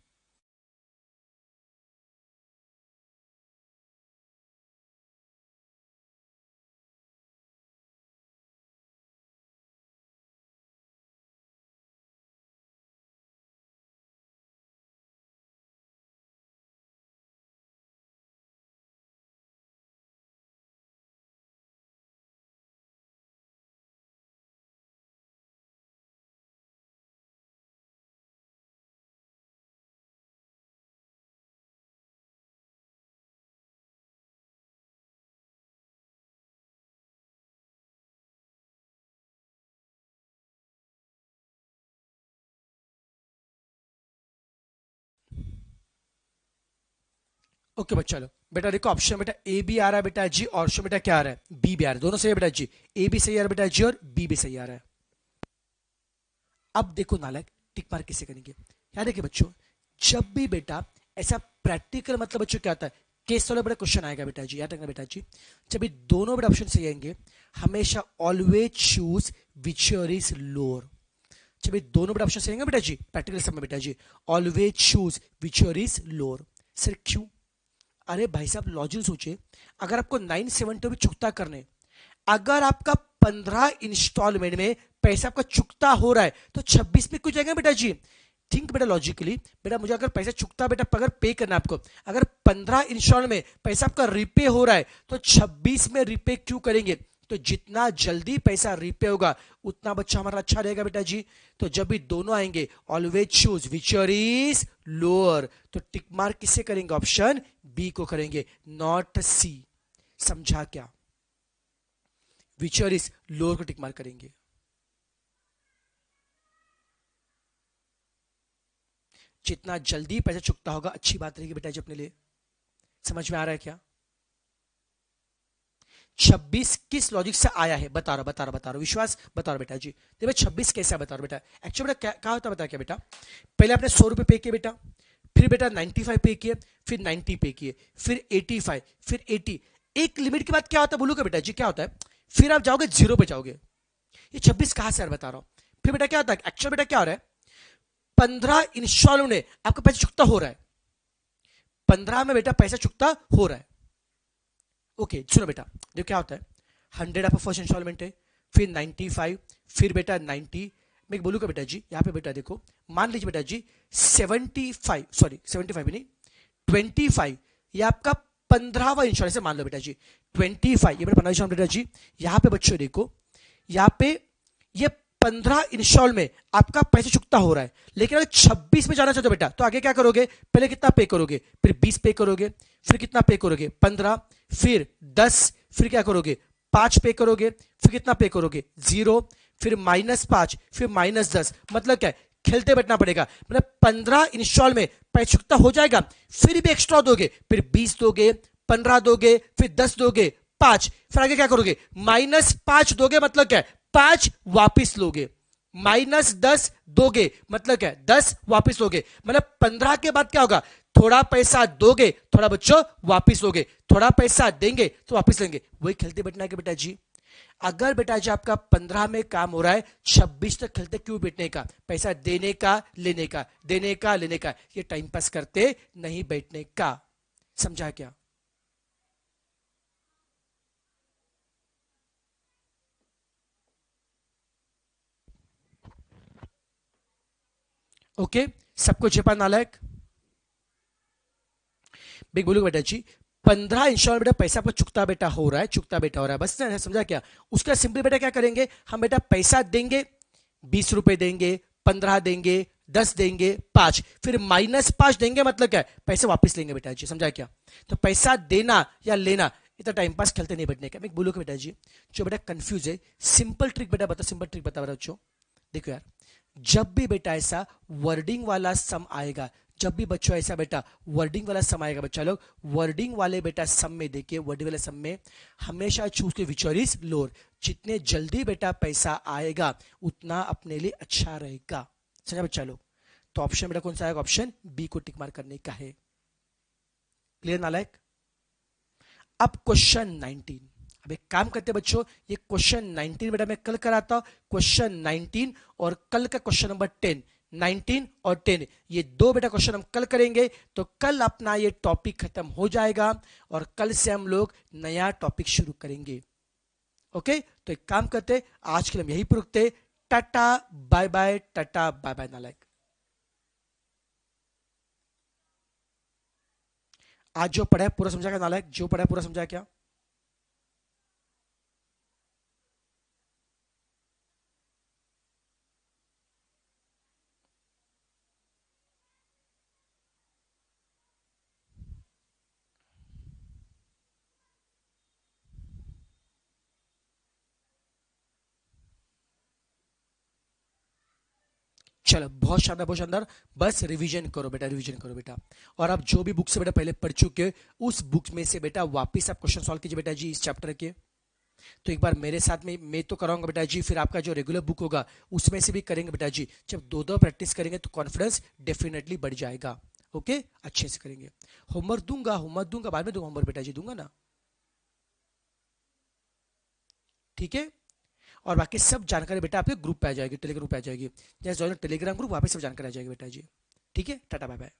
Okay बच्चा लो, बेटा देखो ऑप्शन बेटा ए भी आ रहा है बेटा जी, और ऑप्शन बेटा क्या आ रहा है, बी भी आ रहा है। दोनों सही है बेटा जी, ए भी सही आ रहा है बेटा जी और बी भी सही आ रहा है। अब देखो नालायक टिक मार्क किसे करेंगे। याद है कि बच्चों जब भी बेटा ऐसा प्रैक्टिकल मतलब बच्चों क्या आता है, केस वाला बड़ा क्वेश्चन आएगा बेटा जी, याद रखना बेटा जी। जब ये दोनों बेटा ऑप्शन सही आएंगे हमेशा ऑलवेज चूज विचर इज लोअर। जब ये दोनों बेटा ऑप्शन सही आएंगे बेटा जी प्रैक्टिकल समय बेटा जी, ऑलवेज चूज विचर इज लोअर। सर क्यों, अरे भाई साहब लॉजिक सोचिए, अगर आपको 970 भी चुकता करने, अगर आपका 15 इंस्टॉलमेंट में पैसा आपका चुकता हो रहा है तो 26 में क्यों जाएगा बेटा जी? थिंक बेटा लॉजिकली, बेटा मुझे अगर पैसा चुकता बेटा अगर पे करना है आपको, अगर 15 इंस्टॉल में पैसा आपका रिपे हो रहा है तो 26 में रिपे क्यों करेंगे? तो जितना जल्दी पैसा रिपे होगा उतना बच्चा हमारा अच्छा रहेगा बेटा जी। तो जब भी दोनों आएंगे ऑलवेज चूज विचर इज लोअर, तो टिक मार्क किससे करेंगे? ऑप्शन बी को करेंगे, नॉट सी। समझा क्या? विचर इज लोअर को टिक मार्क करेंगे। जितना जल्दी पैसा चुकता होगा अच्छी बात रहेगी बेटा जी अपने लिए। समझ में आ रहा है क्या? 26 किस लॉजिक से आया है? बता रहा विश्वास बता रहा बेटा जी। देखो 26 कैसे बता रहा बेटा। एक्चुअली बेटा क्या होता बता क्या बेटा, पहले आपने 100 रुपए पे किए बेटा, फिर बेटा 95 पे किए, फिर 90 पे किए, फिर 85, फिर 80। एक लिमिट के बाद क्या होता है बोलूगा बेटा जी? क्या होता है? फिर आप जाओगे जीरो पे जाओगे। ये 26 कहां से यार बता रहा हूं। फिर बेटा क्या होता है? एक्चुअल बेटा क्या हो रहा है, 15 इंस्टॉल में आपका पैसा चुकता हो रहा है, 15 में बेटा पैसा चुकता हो रहा है। ओके सुनो बेटा, देखो क्या होता है, 100 आपका फर्स्ट इंस्टॉलमेंट है, फिर 95, फिर बेटा 90। मैं बोलूंगा बेटा जी यहाँ पे बेटा देखो, मान लीजिए बेटा जी 75, सॉरी 75 भी नहीं, 25 ये आपका 15वां इंश्योरेंस है मान लो बेटा जी। 25 ये मेरा 15 बेटा जी। यहाँ पे बच्चों देखो, यहाँ पे ये 15 इंस्टॉल में आपका पैसा चुकता हो रहा है, लेकिन अगर 26 में जाना चाहते हो बेटा तो आगे क्या करोगे? पहले कितना पे करोगे, फिर 20 पे करोगे, फिर कितना पे करोगे? 15, फिर 10, फिर क्या करोगे? 5 पे करोगे, फिर कितना पे करोगे? 0, फिर -5, फिर -10। मतलब क्या है? खेलते बैठना पड़ेगा। मतलब 15 इंस्टॉल में पैसा चुकता हो जाएगा, फिर भी एक्स्ट्रा दोगे, फिर 20 दोगे, 15 दोगे, फिर 10 दोगे, 5, फिर आगे क्या करोगे? -5 दोगे, मतलब क्या है? 5 वापिस लोगे, -10 दोगे, मतलब क्या है? 10 वापिस लोगे। मतलब 15 के बाद क्या होगा? थोड़ा पैसा दोगे, थोड़ा बच्चों वापिस लोगे, थोड़ा पैसा देंगे तो वापिस लेंगे। वही खेलते बैठना है बेटा जी। अगर बेटा जी आपका 15 में काम हो रहा है, 26 तक खेलते क्यों बैठने का? पैसा देने का लेने का, देने का लेने का, ये टाइम पास करते नहीं बैठने का। समझा क्या? ओके सबको छिपा नालायक बिग बोलूंगा बेटा जी। 15 इंस्टॉल बेटा पैसा आपको चुकता बेटा हो रहा है, चुकता बेटा हो रहा है, बस ना समझा क्या? उसका सिंपली बेटा क्या करेंगे हम? बेटा पैसा देंगे, 20 रुपए देंगे, 15 देंगे, 10 देंगे, 5, फिर -5 देंगे, मतलब क्या है? पैसे वापस लेंगे बेटा जी। समझा क्या? तो पैसा देना या लेना, इतना टाइम पास खेलते नहीं बैठने का। मैं बोलूंगा बेटा जी, जो बेटा कंफ्यूज है, सिंपल ट्रिक बेटा बता, सिंपल ट्रिक बता बच्चों। देखो यार, जब भी बेटा ऐसा वर्डिंग वाला सम आएगा, जब भी बच्चों ऐसा बेटा वर्डिंग वाला सम आएगा, बच्चा लोग वर्डिंग वाले बेटा सम में देखिए, वर्डिंग वाले सम में हमेशा चूज के विच इज लोअर। जितने जल्दी बेटा पैसा आएगा उतना अपने लिए अच्छा रहेगा। समझा बच्चा लोग? तो ऑप्शन बेटा कौन सा आएगा? ऑप्शन बी को टिक मार्क करने का है। क्लियर नालायक? अब क्वेश्चन 19। अब एक काम करते बच्चों, ये क्वेश्चन 19 बेटा मैं कल कराता हूं। क्वेश्चन 19 और कल का क्वेश्चन नंबर 10, 19 और 10 ये दो बेटा क्वेश्चन हम कल करेंगे। तो कल अपना ये टॉपिक खत्म हो जाएगा और कल से हम लोग नया टॉपिक शुरू करेंगे। ओके तो एक काम करते, आज के लिए हम यही पर रुकते। Tata bye bye, tata bye bye नालायक। आज जो पढ़ा है पूरा समझा क्या नालायक? जो पढ़ा है पूरा समझा क्या? चलो बहुत शानदार, बहुत शानदार। बस रिवीजन करो बेटा, रिवीजन करो बेटा। और आप जो भी बुक से बेटा पहले पढ़ चुके हो, उस बुक में से बेटा वापस आप क्वेश्चन सॉल्व कीजिए बेटा जी इस चैप्टर के। तो एक बार मेरे साथ में मैं तो कराऊंगा बेटा जी, फिर आपका जो रेगुलर बुक होगा उसमें से भी करेंगे बेटा जी। जब दो दो प्रैक्टिस करेंगे तो कॉन्फिडेंस डेफिनेटली बढ़ जाएगा। ओके अच्छे से करेंगे। होमवर्क दूंगा, होमवर्क दूंगा, बाद में दूंगा होमवर्क बेटा जी, दूंगा ना? ठीक है। और बाकी सब जानकारी बेटा आपके ग्रुप पे आ जाएगी, टेलीग्राम पे आ जाएगी। जैसे ज्वाइन टेलीग्राम ग्रुप, वहाँ पे सब जानकारी आ जाएगी बेटा जी। ठीक है, टाटा बाय बाय।